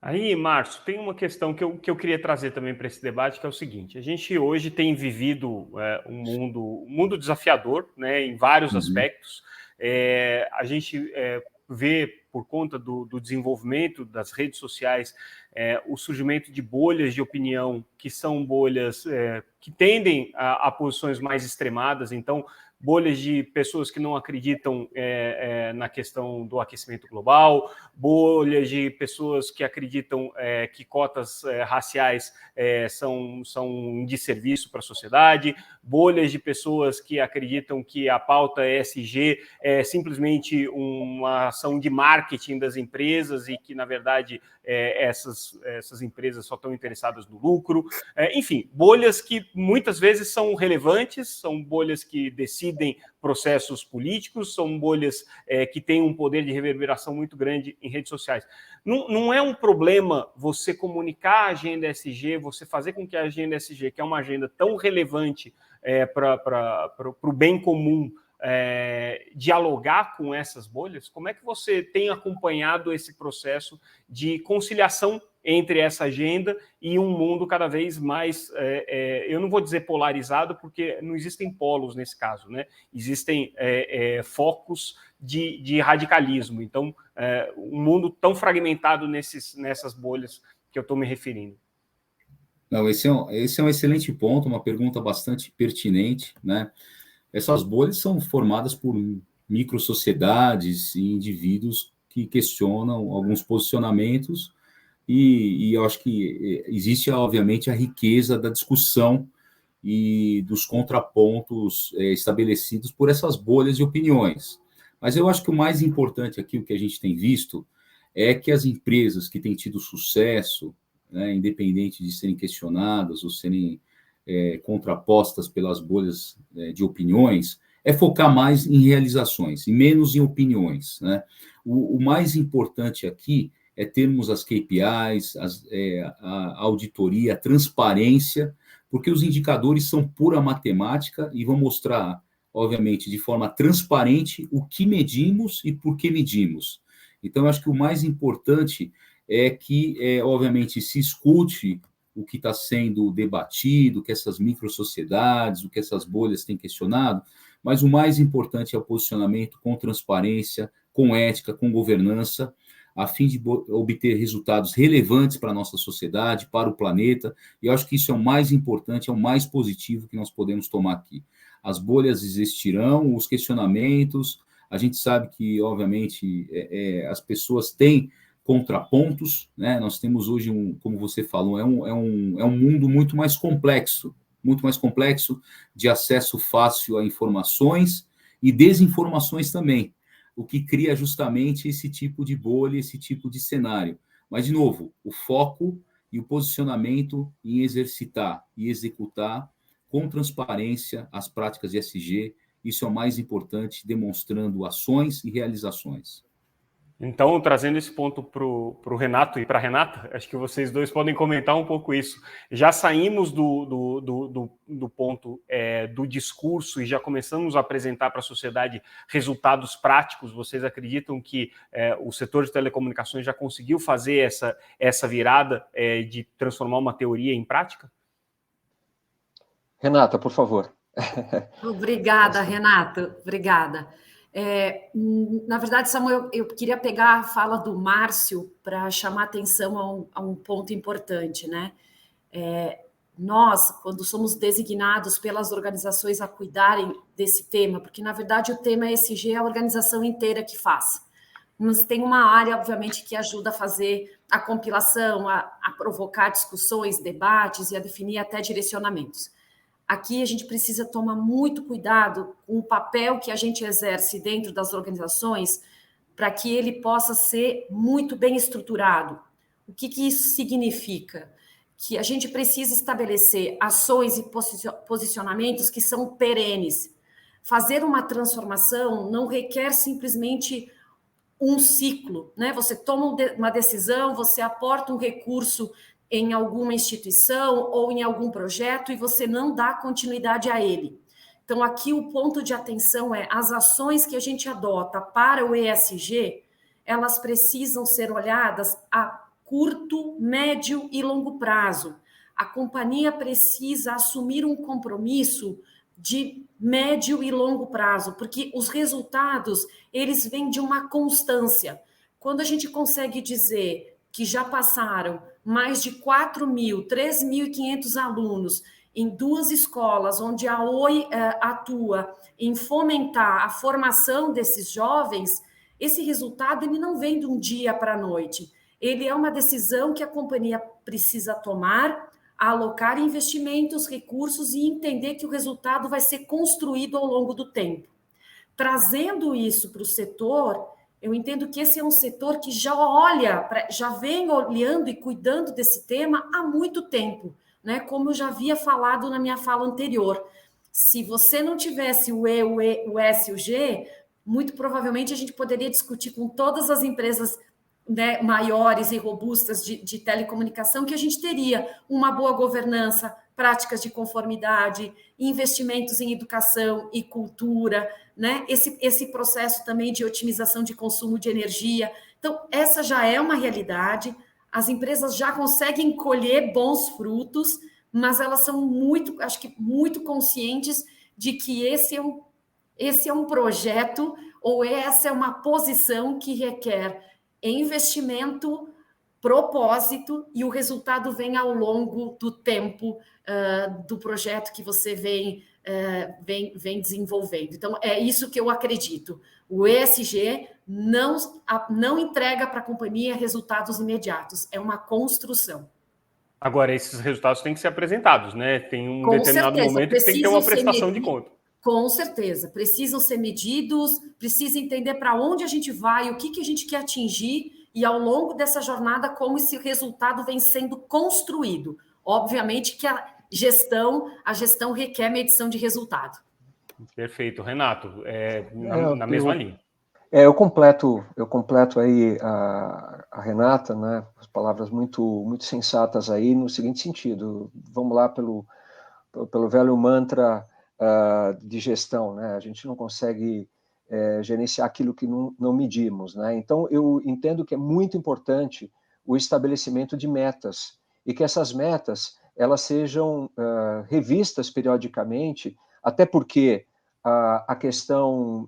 Aí, Márcio, tem uma questão que eu queria trazer também para esse debate, que é o seguinte: a gente hoje tem vivido um mundo desafiador, né, em vários aspectos. A gente vê, por conta do desenvolvimento das redes sociais, o surgimento de bolhas de opinião, que são bolhas que tendem a posições mais extremadas. Então, bolhas de pessoas que não acreditam na questão do aquecimento global, bolhas de pessoas que acreditam que cotas raciais são um desserviço para a sociedade, bolhas de pessoas que acreditam que a pauta ESG é simplesmente uma ação de marketing das empresas e que, na verdade, essas empresas só estão interessadas no lucro. Enfim, bolhas que muitas vezes são relevantes, são bolhas que decidem processos políticos, são bolhas que têm um poder de reverberação muito grande em redes sociais. Não é um problema você comunicar a agenda ESG, você fazer com que a agenda ESG, que é uma agenda tão relevante para o bem comum, dialogar com essas bolhas? Como é que você tem acompanhado esse processo de conciliação entre essa agenda e um mundo cada vez mais, eu não vou dizer polarizado, porque não existem polos nesse caso, né? Existem focos de radicalismo. Então, um mundo tão fragmentado nessas bolhas que eu estou me referindo. Não, esse é um excelente ponto, uma pergunta bastante pertinente, né? Essas bolhas são formadas por microsociedades e indivíduos que questionam alguns posicionamentos, e eu acho que existe, obviamente, a riqueza da discussão e dos contrapontos estabelecidos por essas bolhas de opiniões. Mas eu acho que o mais importante aqui, o que a gente tem visto, é que as empresas que têm tido sucesso, né, independente de serem questionadas ou serem contrapostas pelas bolhas de opiniões, é focar mais em realizações e menos em opiniões. Né? O mais importante aqui é termos as KPIs, a auditoria, a transparência, porque os indicadores são pura matemática e vão mostrar, obviamente, de forma transparente o que medimos e por que medimos. Então, acho que o mais importante é que, obviamente, se escute o que está sendo debatido, o que essas microsociedades, o que essas bolhas têm questionado, mas o mais importante é o posicionamento com transparência, com ética, com governança, a fim de obter resultados relevantes para a nossa sociedade, para o planeta, e eu acho que isso é o mais importante, é o mais positivo que nós podemos tomar aqui. As bolhas existirão, os questionamentos, a gente sabe que, obviamente, as pessoas têm contrapontos, né? Nós temos hoje, como você falou, é um mundo muito mais complexo de acesso fácil a informações e desinformações também. o que cria justamente esse tipo de bolha, esse tipo de cenário. Mas, de novo, o foco e o posicionamento em exercitar e executar com transparência as práticas de ESG, isso é o mais importante, demonstrando ações e realizações. Então, trazendo esse ponto para o Renato e para a Renata, acho que vocês dois podem comentar um pouco isso. Já saímos do ponto do discurso e já começamos a apresentar para a sociedade resultados práticos. Vocês acreditam que o setor de telecomunicações já conseguiu fazer essa virada de transformar uma teoria em prática? Renata, por favor. Obrigada, Renato. Obrigada. Na verdade, Samuel, eu queria pegar a fala do Márcio para chamar atenção a um ponto importante, né? Nós, quando somos designados pelas organizações a cuidarem desse tema, porque, na verdade, o tema ESG é a organização inteira que faz. Mas tem uma área, obviamente, que ajuda a fazer a compilação, a provocar discussões, debates e a definir até direcionamentos. Aqui a gente precisa tomar muito cuidado com o papel que a gente exerce dentro das organizações para que ele possa ser muito bem estruturado. O que isso significa? Que a gente precisa estabelecer ações e posicionamentos que são perenes. Fazer uma transformação não requer simplesmente um ciclo, né? Você toma uma decisão, você aporta um recurso em alguma instituição ou em algum projeto e você não dá continuidade a ele. Então, aqui o ponto de atenção é as ações que a gente adota para o ESG, elas precisam ser olhadas a curto, médio e longo prazo. A companhia precisa assumir um compromisso de médio e longo prazo, porque os resultados, eles vêm de uma constância. Quando a gente consegue dizer que já passaram mais de 3.500 alunos em 2 escolas, onde a Oi atua em fomentar a formação desses jovens, esse resultado ele não vem de um dia para a noite. Ele é uma decisão que a companhia precisa tomar, alocar investimentos, recursos e entender que o resultado vai ser construído ao longo do tempo. Trazendo isso para o setor, eu entendo que esse é um setor que já vem olhando e cuidando desse tema há muito tempo, né? Como eu já havia falado na minha fala anterior. Se você não tivesse o E, o S e o G, muito provavelmente a gente poderia discutir com todas as empresas, né, maiores e robustas de telecomunicação, que a gente teria uma boa governança, práticas de conformidade, investimentos em educação e cultura, né? Esse processo também de otimização de consumo de energia. Então, essa já é uma realidade, as empresas já conseguem colher bons frutos, mas elas são muito conscientes de que esse é um projeto ou essa é uma posição que requer investimento, propósito, e o resultado vem ao longo do tempo do projeto que você vem desenvolvendo. Então, é isso que eu acredito. O ESG não entrega para a companhia resultados imediatos, é uma construção. Agora, esses resultados têm que ser apresentados, né? Tem um determinado momento que tem que ter uma prestação de conta. Com certeza, precisam ser medidos, precisa entender para onde a gente vai, o que a gente quer atingir, e ao longo dessa jornada, como esse resultado vem sendo construído. Obviamente que a gestão requer medição de resultado. Perfeito. Renato, na mesma linha. Eu completo aí a Renata, né? As palavras muito sensatas aí, no seguinte sentido. Vamos lá pelo velho mantra de gestão, né? A gente não consegue gerenciar aquilo que não medimos, né? Então, eu entendo que é muito importante o estabelecimento de metas e que essas metas elas sejam revistas periodicamente, até porque a questão,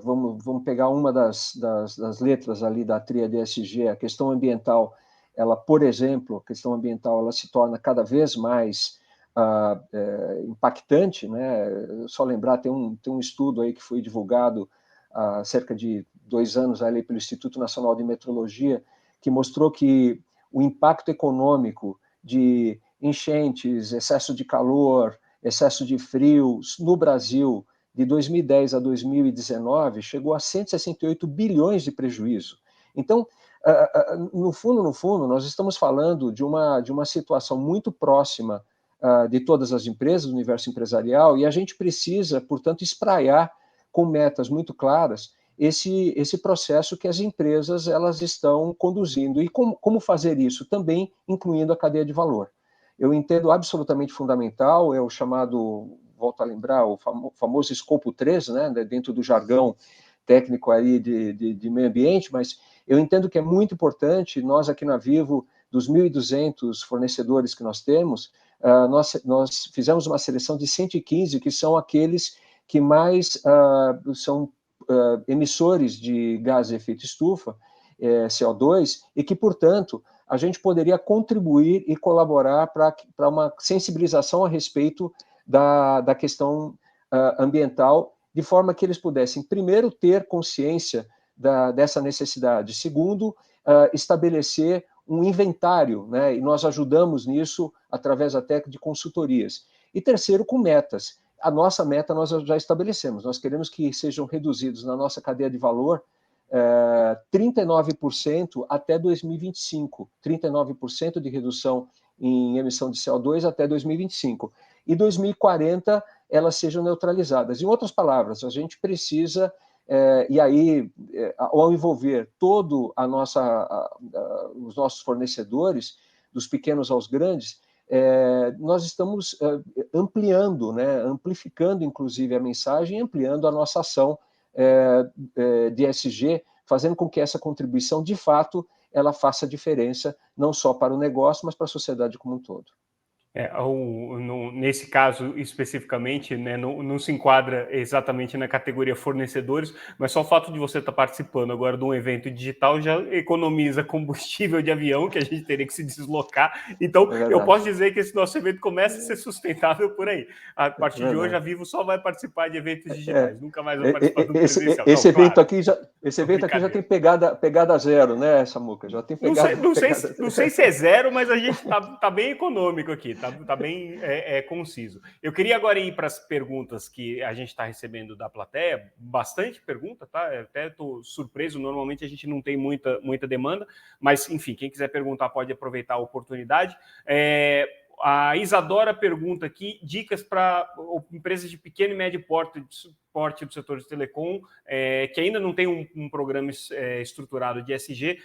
vamos pegar uma das letras ali da tríade ESG, a questão ambiental, ela, por exemplo, a questão ambiental, ela se torna cada vez mais impactante, né? Só lembrar, tem um estudo aí que foi divulgado há cerca de 2 anos ali pelo Instituto Nacional de Meteorologia, que mostrou que o impacto econômico de enchentes, excesso de calor, excesso de frio no Brasil de 2010 a 2019, chegou a 168 bilhões de prejuízo. Então, no fundo, nós estamos falando de uma situação muito próxima de todas as empresas, do universo empresarial, e a gente precisa, portanto, espraiar com metas muito claras esse processo que as empresas elas estão conduzindo. E como fazer isso? Também incluindo a cadeia de valor. Eu entendo absolutamente fundamental, é o chamado, volto a lembrar, o famoso escopo 3, né, dentro do jargão técnico aí de meio ambiente, mas eu entendo que é muito importante, nós aqui na Vivo, dos 1.200 fornecedores que nós temos, nós fizemos uma seleção de 115, que são aqueles que mais são emissores de gás de efeito estufa, CO2, e que, portanto, a gente poderia contribuir e colaborar para uma sensibilização a respeito da questão ambiental, de forma que eles pudessem, primeiro, ter consciência dessa necessidade, segundo, estabelecer um inventário, né, e nós ajudamos nisso através até de consultorias. E terceiro, com metas. A nossa meta nós já estabelecemos, nós queremos que sejam reduzidos na nossa cadeia de valor 39% até 2025, 39% de redução em emissão de CO2 até 2025. E 2040 elas sejam neutralizadas. Em outras palavras, a gente precisa, e aí, ao envolver todo os nossos fornecedores, dos pequenos aos grandes, nós estamos ampliando, né, amplificando, inclusive, a mensagem, ampliando a nossa ação de ESG, fazendo com que essa contribuição, de fato, ela faça diferença, não só para o negócio, mas para a sociedade como um todo. Nesse caso especificamente, né, não se enquadra exatamente na categoria fornecedores, mas só o fato de você estar participando agora de um evento digital já economiza combustível de avião, que a gente teria que se deslocar. Então, eu posso dizer que esse nosso evento começa a ser sustentável por aí. A partir de hoje, a Vivo só vai participar de eventos digitais, nunca mais vai participar do presencial. Esse evento aqui já tem pegada zero, né, Samuca? Já tem pegada. Não sei se é zero, mas a gente tá bem econômico aqui. Tá bem conciso. Eu queria agora ir para as perguntas que a gente está recebendo da plateia, bastante pergunta, tá? Eu até estou surpreso, normalmente a gente não tem muita demanda, mas, enfim, quem quiser perguntar pode aproveitar a oportunidade. A Isadora pergunta aqui, dicas para empresas de pequeno e médio porte do setor de telecom, que ainda não tem um programa estruturado de ESG,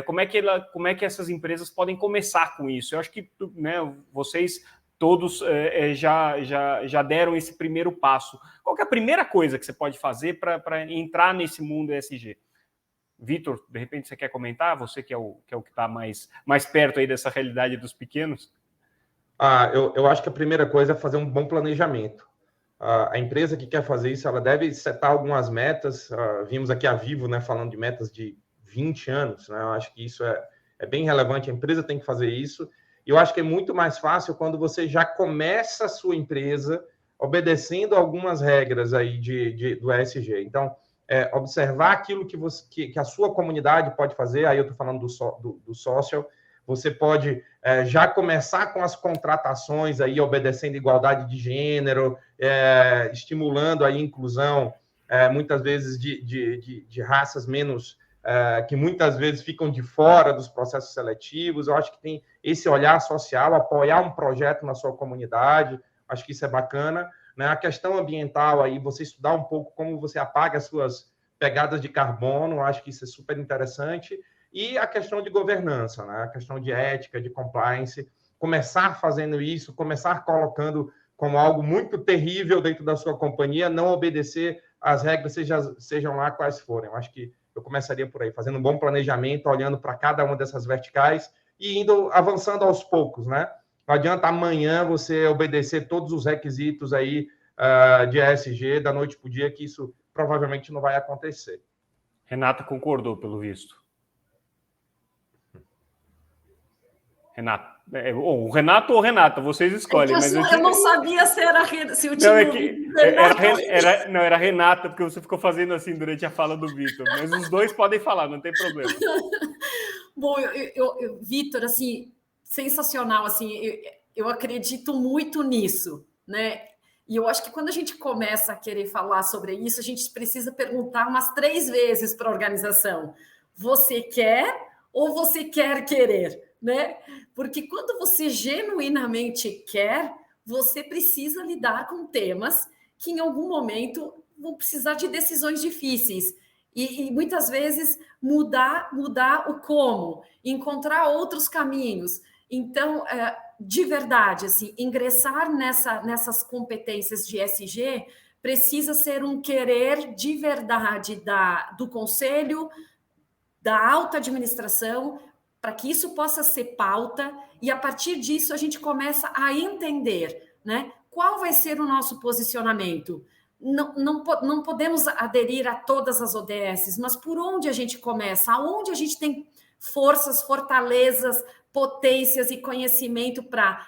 como é que essas empresas podem começar com isso? Eu acho que, né, vocês todos já deram esse primeiro passo. Qual que é a primeira coisa que você pode fazer para entrar nesse mundo ESG? Vitor, de repente você quer comentar? Você que é o que está mais perto aí dessa realidade dos pequenos? Eu acho que a primeira coisa é fazer um bom planejamento. A empresa que quer fazer isso, ela deve setar algumas metas. Vimos aqui a Vivo, né, falando de metas de 20 anos, né? Eu acho que isso é bem relevante, a empresa tem que fazer isso, e eu acho que é muito mais fácil quando você já começa a sua empresa obedecendo algumas regras aí do ESG. Então, observar aquilo que a sua comunidade pode fazer, aí eu estou falando do social, você pode já começar com as contratações aí, obedecendo igualdade de gênero, estimulando a inclusão, muitas vezes de raças menos, que muitas vezes ficam de fora dos processos seletivos. Eu acho que tem esse olhar social, apoiar um projeto na sua comunidade, acho que isso é bacana, né? A questão ambiental, aí, você estudar um pouco como você apaga as suas pegadas de carbono, acho que isso é super interessante. E a questão de governança, né? A questão de ética, de compliance, começar fazendo isso, começar colocando como algo muito terrível dentro da sua companhia, não obedecer às regras, sejam lá quais forem. Eu acho que eu começaria por aí, fazendo um bom planejamento, olhando para cada uma dessas verticais e avançando aos poucos, né? Não adianta amanhã você obedecer todos os requisitos aí de ESG da noite para o dia, que isso provavelmente não vai acontecer. Renata concordou, pelo visto. Renato. O Renato ou Renata, vocês escolhem. Eu não sabia se o time... Era Renata, porque você ficou fazendo assim durante a fala do Vitor. Mas os dois podem falar, não tem problema. Bom, Vitor, assim, sensacional. Assim, eu acredito muito nisso, né? E eu acho que quando a gente começa a querer falar sobre isso, a gente precisa perguntar umas 3 vezes para a organização: você quer ou você quer querer, né? Porque quando você genuinamente quer, você precisa lidar com temas que em algum momento vão precisar de decisões difíceis. E muitas vezes mudar o como, encontrar outros caminhos. Então, de verdade, assim, ingressar nessas competências de ESG precisa ser um querer de verdade do conselho, da alta administração, para que isso possa ser pauta, e a partir disso a gente começa a entender, né, qual vai ser o nosso posicionamento. Não podemos aderir a todas as ODS, mas por onde a gente começa? Aonde a gente tem forças, fortalezas, potências e conhecimento para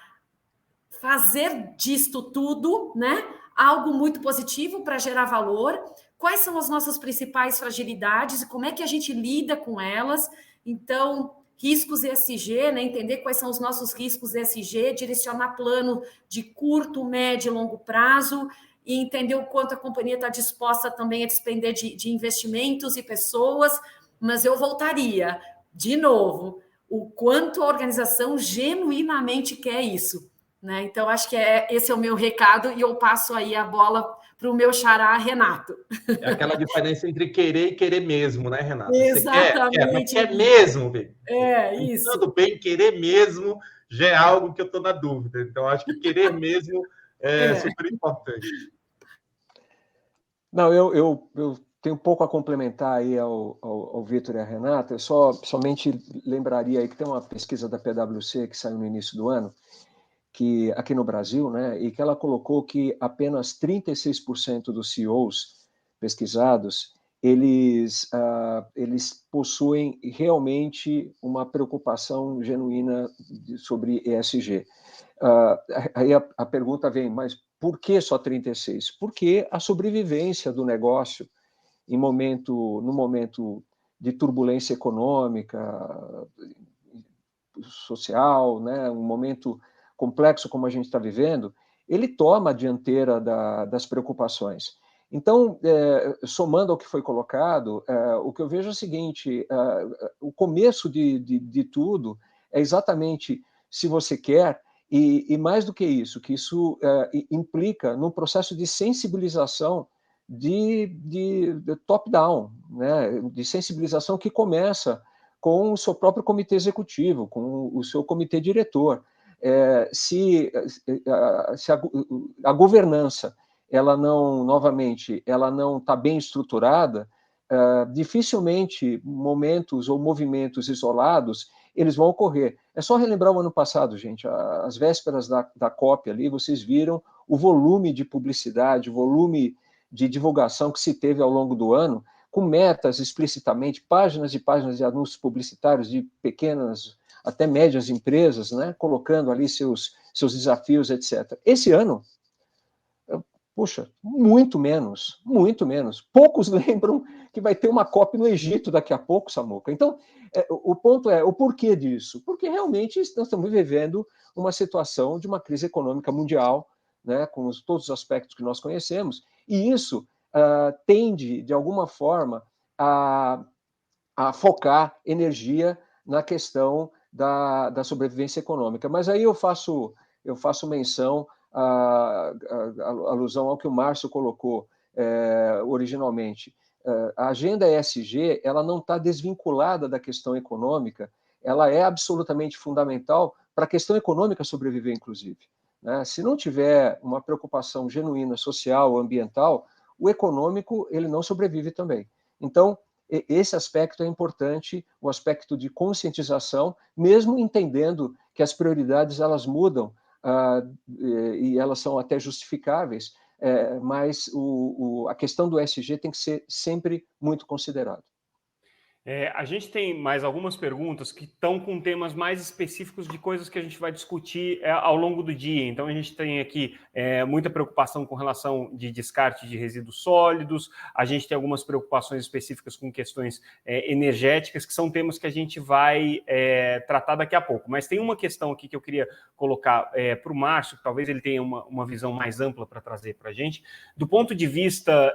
fazer disto tudo, né, algo muito positivo para gerar valor? Quais são as nossas principais fragilidades e como é que a gente lida com elas? Então, riscos ESG, né, entender quais são os nossos riscos ESG, direcionar plano de curto, médio e longo prazo, e entender o quanto a companhia está disposta também a despender de investimentos e pessoas. Mas eu voltaria, de novo, o quanto a organização genuinamente quer isso, né? Então, acho que esse é o meu recado, e eu passo aí a bola para o meu xará, Renato. É aquela diferença entre querer e querer mesmo, né, Renato? Exatamente. Você mas quer mesmo, velho. Isso. Tudo bem, querer mesmo já é algo que eu estou na dúvida. Então, acho que querer mesmo é super importante. Não, eu tenho pouco a complementar aí ao Vitor e à Renata. Eu somente lembraria aí que tem uma pesquisa da PwC que saiu no início do ano, que aqui no Brasil, né, e que ela colocou que apenas 36% dos CEOs pesquisados, eles possuem realmente uma preocupação genuína sobre ESG. Aí a pergunta vem, mas por que só 36? Porque a sobrevivência do negócio no momento de turbulência econômica, social, né, um momento complexo como a gente está vivendo, ele toma a dianteira das preocupações. Então, somando ao que foi colocado, o que eu vejo é o seguinte: o começo de tudo é exatamente se você quer, e mais do que isso implica no processo de sensibilização de top-down, né, de sensibilização que começa com o seu próprio comitê executivo, com o seu comitê diretor. Se a governança ela não está bem estruturada, dificilmente momentos ou movimentos isolados eles vão ocorrer. É só relembrar o ano passado, gente, as vésperas da COP ali, vocês viram o volume de publicidade, o volume de divulgação que se teve ao longo do ano, com metas explicitamente, páginas e páginas de anúncios publicitários de pequenas até médias empresas, né, colocando ali seus desafios, etc. Esse ano, puxa, muito menos. Poucos lembram que vai ter uma COP no Egito daqui a pouco, Samuca. Então, o ponto é o porquê disso. Porque realmente nós estamos vivendo uma situação de uma crise econômica mundial, né, com todos os aspectos que nós conhecemos, e isso tende, de alguma forma, a focar energia na questão da sobrevivência econômica. Mas aí eu faço menção a alusão ao que o Márcio colocou originalmente. A agenda ESG ela não está desvinculada da questão econômica, ela é absolutamente fundamental para a questão econômica sobreviver, inclusive. Né? Se não tiver uma preocupação genuína social, ambiental, o econômico ele não sobrevive também. Então, esse aspecto é importante, o aspecto de conscientização, mesmo entendendo que as prioridades elas mudam e elas são até justificáveis, mas a questão do ESG tem que ser sempre muito considerado. A gente tem mais algumas perguntas que estão com temas mais específicos de coisas que a gente vai discutir ao longo do dia. Então, a gente tem aqui muita preocupação com relação de descarte de resíduos sólidos, a gente tem algumas preocupações específicas com questões energéticas, que são temas que a gente vai tratar daqui a pouco. Mas tem uma questão aqui que eu queria colocar para o Márcio, que talvez ele tenha uma visão mais ampla para trazer para a gente. Do ponto de vista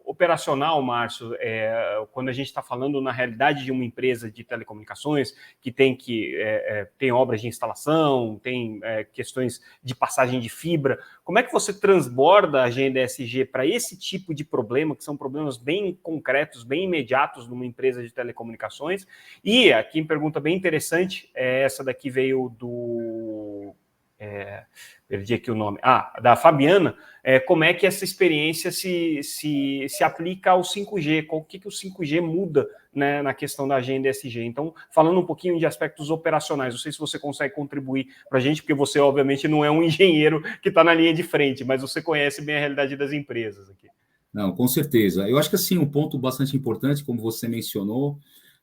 operacional, Márcio, quando a gente está falando na realidade de uma empresa de telecomunicações que tem obras de instalação, tem questões de passagem de fibra, como é que você transborda a agenda ESG para esse tipo de problema, que são problemas bem concretos, bem imediatos numa empresa de telecomunicações? E aqui uma pergunta bem interessante, essa daqui veio do... perdi aqui o nome, da Fabiana, como é que essa experiência se aplica ao 5G, o que o 5G muda, né, na questão da agenda ESG. Então, falando um pouquinho de aspectos operacionais, não sei se você consegue contribuir para a gente, porque você, obviamente, não é um engenheiro que está na linha de frente, mas você conhece bem a realidade das empresas aqui. Não, com certeza. Eu acho que, assim, um ponto bastante importante, como você mencionou,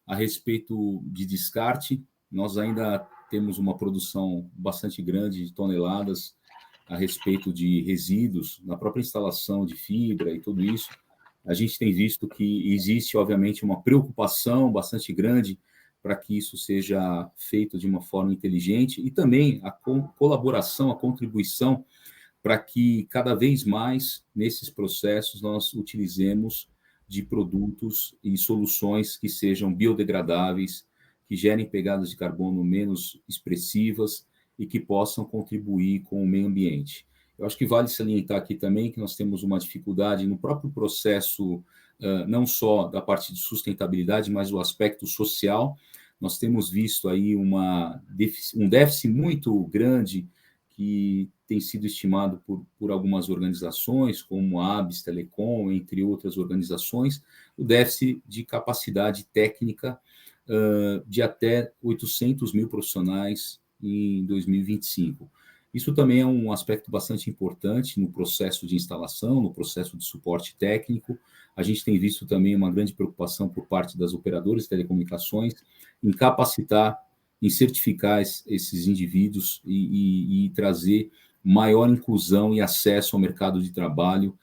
a respeito de descarte, nós ainda temos uma produção bastante grande de toneladas a respeito de resíduos, na própria instalação de fibra e tudo isso. A gente tem visto que existe, obviamente, uma preocupação bastante grande para que isso seja feito de uma forma inteligente e também a colaboração, a contribuição para que cada vez mais nesses processos nós utilizemos de produtos e soluções que sejam biodegradáveis, que gerem pegadas de carbono menos expressivas e que possam contribuir com o meio ambiente. Eu acho que vale salientar aqui também que nós temos uma dificuldade no próprio processo, não só da parte de sustentabilidade, mas do aspecto social. Nós temos visto aí um déficit muito grande que tem sido estimado por algumas organizações, como a ABS Telecom, entre outras organizações, o déficit de capacidade técnica de até 800 mil profissionais em 2025. Isso também é um aspecto bastante importante no processo de instalação, no processo de suporte técnico. A gente tem visto também uma grande preocupação por parte das operadoras de telecomunicações em capacitar, em certificar esses indivíduos e trazer maior inclusão e acesso ao mercado de trabalho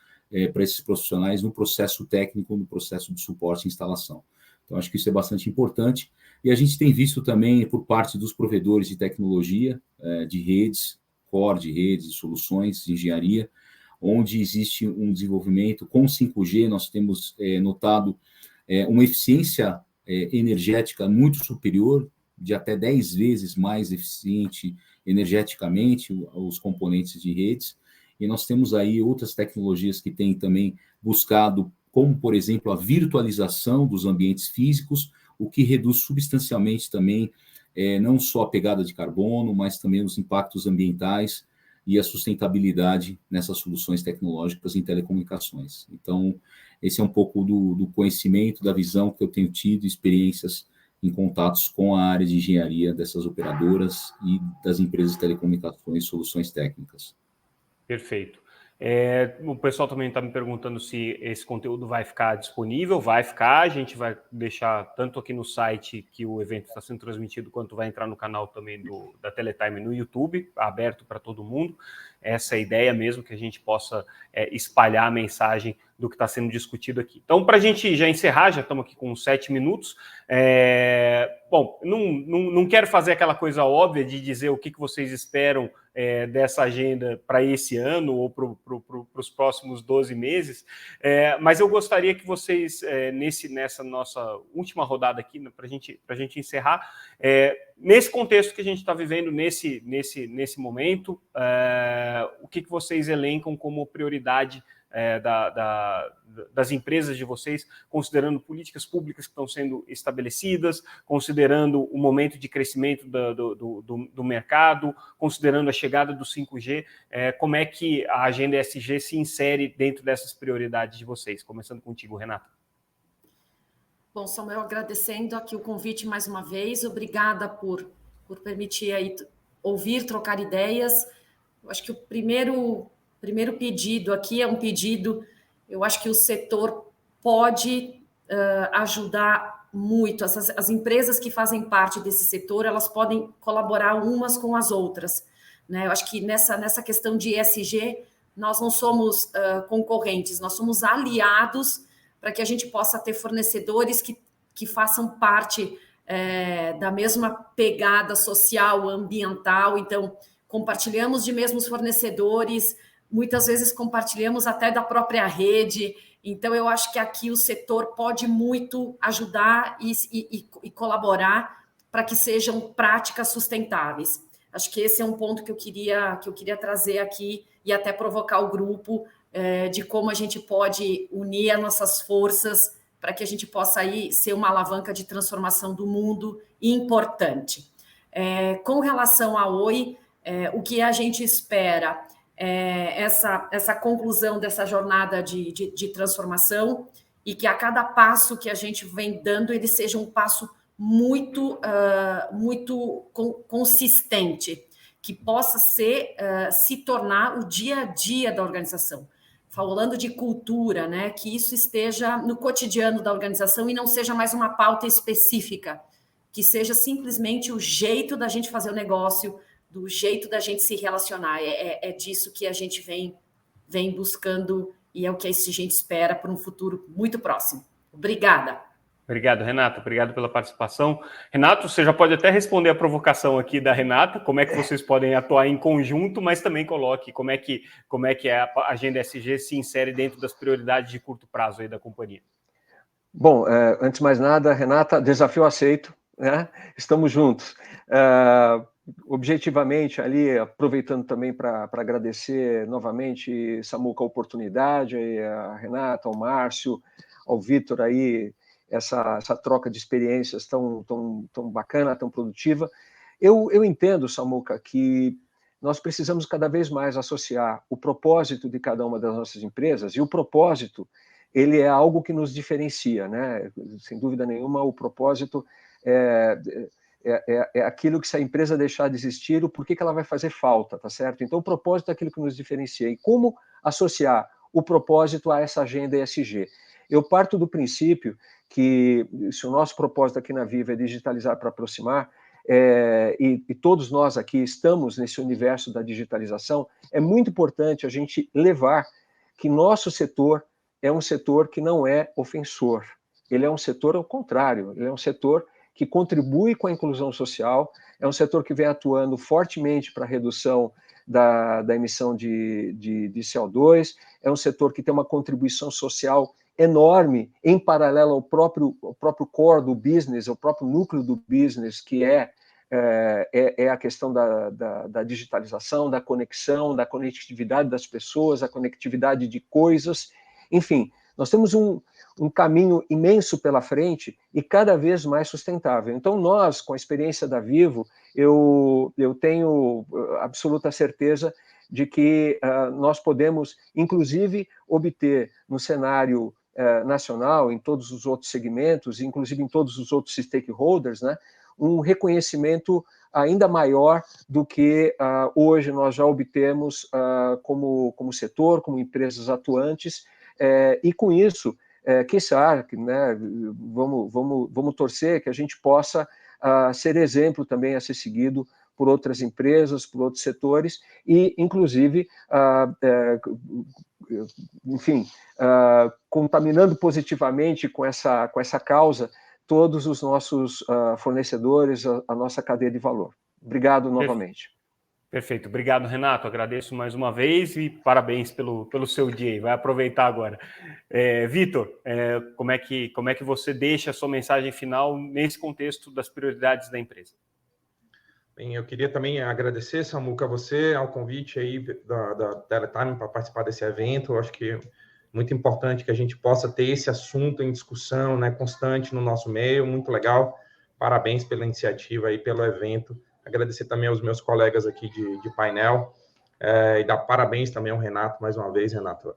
para esses profissionais no processo técnico, no processo de suporte e instalação. Então, acho que isso é bastante importante. E a gente tem visto também, por parte dos provedores de tecnologia, de redes, core de redes, soluções de engenharia, onde existe um desenvolvimento com 5G, nós temos notado uma eficiência energética muito superior, de até 10 vezes mais eficiente energeticamente os componentes de redes, e nós temos aí outras tecnologias que têm também buscado, como, por exemplo, a virtualização dos ambientes físicos, o que reduz substancialmente também não só a pegada de carbono, mas também os impactos ambientais e a sustentabilidade nessas soluções tecnológicas em telecomunicações. Então, esse é um pouco do conhecimento, da visão que eu tenho tido, experiências em contatos com a área de engenharia dessas operadoras e das empresas de telecomunicações e soluções técnicas. Perfeito. O pessoal também está me perguntando se esse conteúdo vai ficar disponível. Vai ficar, a gente vai deixar tanto aqui no site que o evento está sendo transmitido, quanto vai entrar no canal também da Teletime no YouTube, aberto para todo mundo. Essa é a ideia mesmo, que a gente possa espalhar a mensagem do que está sendo discutido aqui. Então, para a gente já encerrar, já estamos aqui com 7 minutos. Bom, não quero fazer aquela coisa óbvia de dizer o que vocês esperam dessa agenda para esse ano ou para os próximos 12 meses, mas eu gostaria que vocês, nessa nossa última rodada aqui, para a gente encerrar, nesse contexto que a gente está vivendo nesse momento, o que vocês elencam como prioridade das empresas de vocês, considerando políticas públicas que estão sendo estabelecidas, considerando o momento de crescimento do mercado, considerando a chegada do 5G, como é que a agenda ESG se insere dentro dessas prioridades de vocês? Começando contigo, Renata. Bom, Samuel, agradecendo aqui o convite mais uma vez, obrigada por permitir aí ouvir, trocar ideias. Eu acho que o primeiro pedido aqui é um pedido, eu acho que o setor pode ajudar muito. As empresas que fazem parte desse setor, elas podem colaborar umas com as outras, né? Eu acho que nessa questão de ESG, nós não somos concorrentes, nós somos aliados para que a gente possa ter fornecedores que façam parte da mesma pegada social, ambiental. Então, compartilhamos de mesmos fornecedores, muitas vezes compartilhamos até da própria rede. Então, eu acho que aqui o setor pode muito ajudar e colaborar para que sejam práticas sustentáveis. Acho que esse é um ponto que eu queria trazer aqui e até provocar o grupo de como a gente pode unir as nossas forças para que a gente possa aí ser uma alavanca de transformação do mundo importante. Com relação à Oi, o que a gente espera essa conclusão dessa jornada de transformação e que a cada passo que a gente vem dando, ele seja um passo muito consistente, que possa se tornar o dia a dia da organização. Falando de cultura, né, que isso esteja no cotidiano da organização e não seja mais uma pauta específica, que seja simplesmente o jeito da gente fazer o negócio, do jeito da gente se relacionar. É disso que a gente vem buscando e é o que a gente espera para um futuro muito próximo. Obrigada. Obrigado, Renata. Obrigado pela participação. Renato, você já pode até responder a provocação aqui da Renata, como é que vocês podem atuar em conjunto, mas também coloque como é que a agenda ESG se insere dentro das prioridades de curto prazo aí da companhia. Bom, antes de mais nada, Renata, desafio aceito, né? Estamos juntos. Objetivamente, ali, aproveitando também para agradecer novamente, Samuca, a oportunidade, a Renata, ao Márcio, ao Vitor aí, essa troca de experiências tão bacana, tão produtiva. Eu entendo, Samuca, que nós precisamos cada vez mais associar o propósito de cada uma das nossas empresas, e o propósito, ele é algo que nos diferencia, né? Sem dúvida nenhuma, o propósito é aquilo que, se a empresa deixar de existir, o porquê que ela vai fazer falta, tá certo? Então, o propósito é aquilo que nos diferencia. E como associar o propósito a essa agenda ESG? Eu parto do princípio que, se o nosso propósito aqui na Viva é digitalizar para aproximar, e todos nós aqui estamos nesse universo da digitalização, é muito importante a gente levar que nosso setor é um setor que não é ofensor. Ele é um setor ao contrário, ele é um setor que contribui com a inclusão social, é um setor que vem atuando fortemente para a redução da emissão de CO2, é um setor que tem uma contribuição social enorme, em paralelo ao próprio core do business, ao próprio núcleo do business, que é a questão da digitalização, da conexão, da conectividade das pessoas, a conectividade de coisas. Enfim, nós temos um caminho imenso pela frente e cada vez mais sustentável. Então, nós, com a experiência da Vivo, eu tenho absoluta certeza de que nós podemos, inclusive, obter no cenário nacional, em todos os outros segmentos, inclusive em todos os outros stakeholders, né, um reconhecimento ainda maior do que hoje nós já obtemos como setor, como empresas atuantes, e com isso, quem sabe, né, vamos torcer que a gente possa ser exemplo também a ser seguido por outras empresas, por outros setores, e, inclusive, enfim, contaminando positivamente com essa causa todos os nossos fornecedores, a nossa cadeia de valor. Obrigado novamente. Perfeito. Obrigado, Renato. Agradeço mais uma vez e parabéns pelo seu dia. Vai aproveitar agora. Vitor, como é que você deixa a sua mensagem final nesse contexto das prioridades da empresa? Bem, eu queria também agradecer, Samuca, a você, ao convite aí da Teletime para participar desse evento. Eu acho que é muito importante que a gente possa ter esse assunto em discussão, né, constante no nosso meio. Muito legal. Parabéns pela iniciativa e pelo evento. Agradecer também aos meus colegas aqui de painel e dar parabéns também ao Renato, mais uma vez, Renato.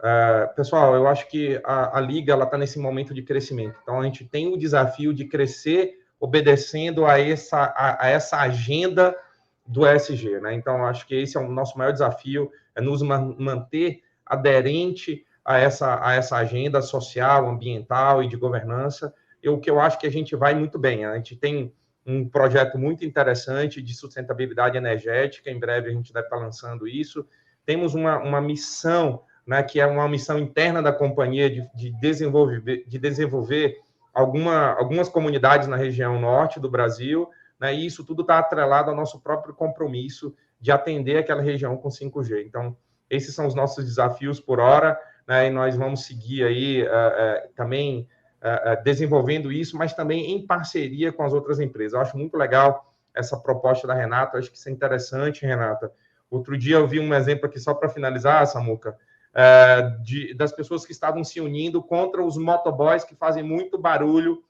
Pessoal, eu acho que a Liga está nesse momento de crescimento. Então, a gente tem o desafio de crescer obedecendo a essa agenda do ESG, né? Então, acho que esse é o nosso maior desafio, é nos manter aderente a essa agenda social, ambiental e de governança, o que eu acho que a gente vai muito bem. A gente tem um projeto muito interessante de sustentabilidade energética, em breve a gente deve estar lançando isso. Temos uma missão, né, que é uma missão interna da companhia de desenvolver algumas comunidades na região norte do Brasil, né, e isso tudo está atrelado ao nosso próprio compromisso de atender aquela região com 5G. Então, esses são os nossos desafios por hora, né, e nós vamos seguir aí também desenvolvendo isso, mas também em parceria com as outras empresas. Eu acho muito legal essa proposta da Renata, acho que isso é interessante, Renata. Outro dia eu vi um exemplo aqui, só para finalizar, Samuca, das pessoas que estavam se unindo contra os motoboys que fazem muito barulho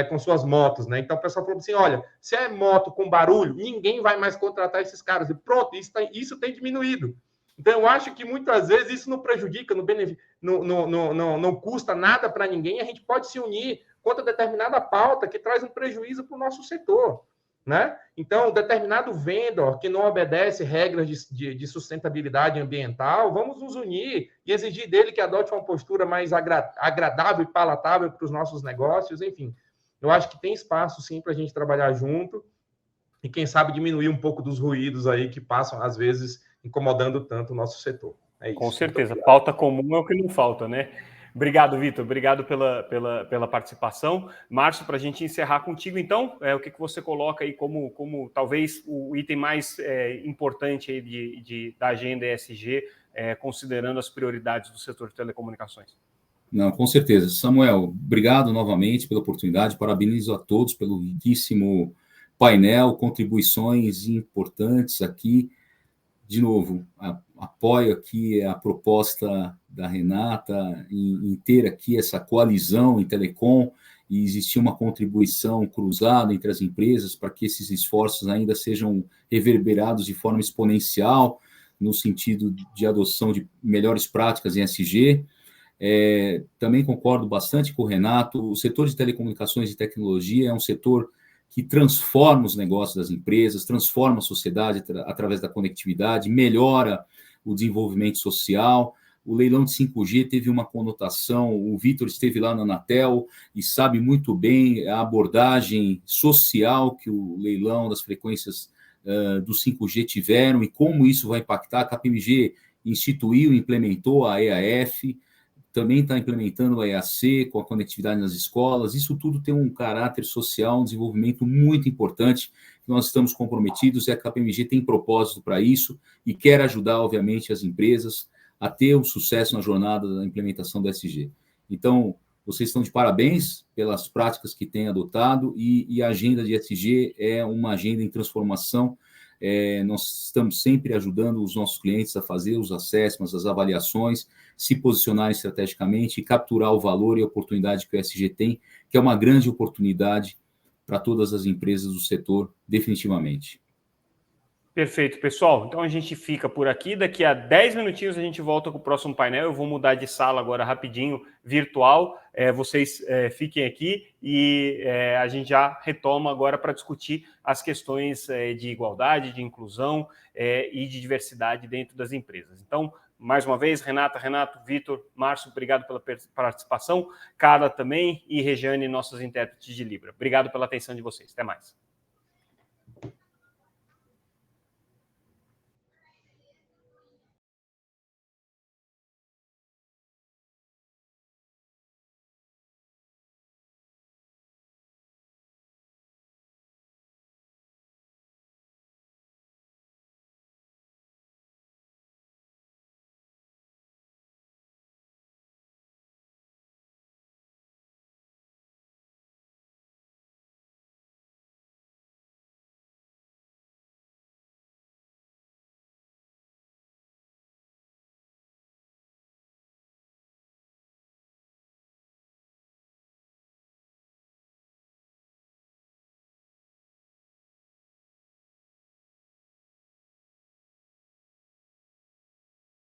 com suas motos, né? Então o pessoal falou assim, olha, se é moto com barulho, ninguém vai mais contratar esses caras. E pronto, isso tem diminuído. Então eu acho que muitas vezes isso não prejudica, não custa nada para ninguém, a gente pode se unir contra determinada pauta que traz um prejuízo para o nosso setor, né? Então, determinado vendor que não obedece regras de sustentabilidade ambiental, vamos nos unir e exigir dele que adote uma postura mais agradável e palatável para os nossos negócios, enfim. Eu acho que tem espaço, sim, para a gente trabalhar junto e, quem sabe, diminuir um pouco dos ruídos aí que passam, às vezes, incomodando tanto o nosso setor. É isso. Com certeza. Pauta comum é o que não falta, né? Obrigado, Vitor. Obrigado pela participação. Márcio, para a gente encerrar contigo, então, o que você coloca aí como talvez o item mais importante aí da agenda ESG, considerando as prioridades do setor de telecomunicações? Não, com certeza. Samuel, obrigado novamente pela oportunidade, parabenizo a todos pelo riquíssimo painel, contribuições importantes aqui. De novo, apoio aqui a proposta da Renata em ter aqui essa coalizão em telecom e existir uma contribuição cruzada entre as empresas para que esses esforços ainda sejam reverberados de forma exponencial no sentido de adoção de melhores práticas em ESG. Também concordo bastante com o Renato, o setor de telecomunicações e tecnologia é um setor que transforma os negócios das empresas, transforma a sociedade através da conectividade, melhora o desenvolvimento social. O leilão de 5G teve uma conotação, o Vitor esteve lá na Anatel e sabe muito bem a abordagem social que o leilão das frequências do 5G tiveram e como isso vai impactar. A KPMG instituiu e implementou a EAF, também está implementando a EAC com a conectividade nas escolas. Isso tudo tem um caráter social, um desenvolvimento muito importante. Nós estamos comprometidos e a KPMG tem propósito para isso e quer ajudar, obviamente, as empresas a ter um sucesso na jornada da implementação do ESG. Então, vocês estão de parabéns pelas práticas que têm adotado e a agenda de ESG é uma agenda em transformação. Nós estamos sempre ajudando os nossos clientes a fazer os assessments, as avaliações, se posicionarem estrategicamente e capturar o valor e a oportunidade que o ESG tem, que é uma grande oportunidade para todas as empresas do setor, definitivamente. Perfeito, pessoal. Então a gente fica por aqui. Daqui a 10 minutinhos a gente volta com o próximo painel. Eu vou mudar de sala agora rapidinho, virtual. Vocês fiquem aqui e a gente já retoma agora para discutir as questões de igualdade, de inclusão e de diversidade dentro das empresas. Então, mais uma vez, Renato, Vitor, Márcio, obrigado pela participação. Carla também e Regiane, nossos intérpretes de Libra. Obrigado pela atenção de vocês. Até mais.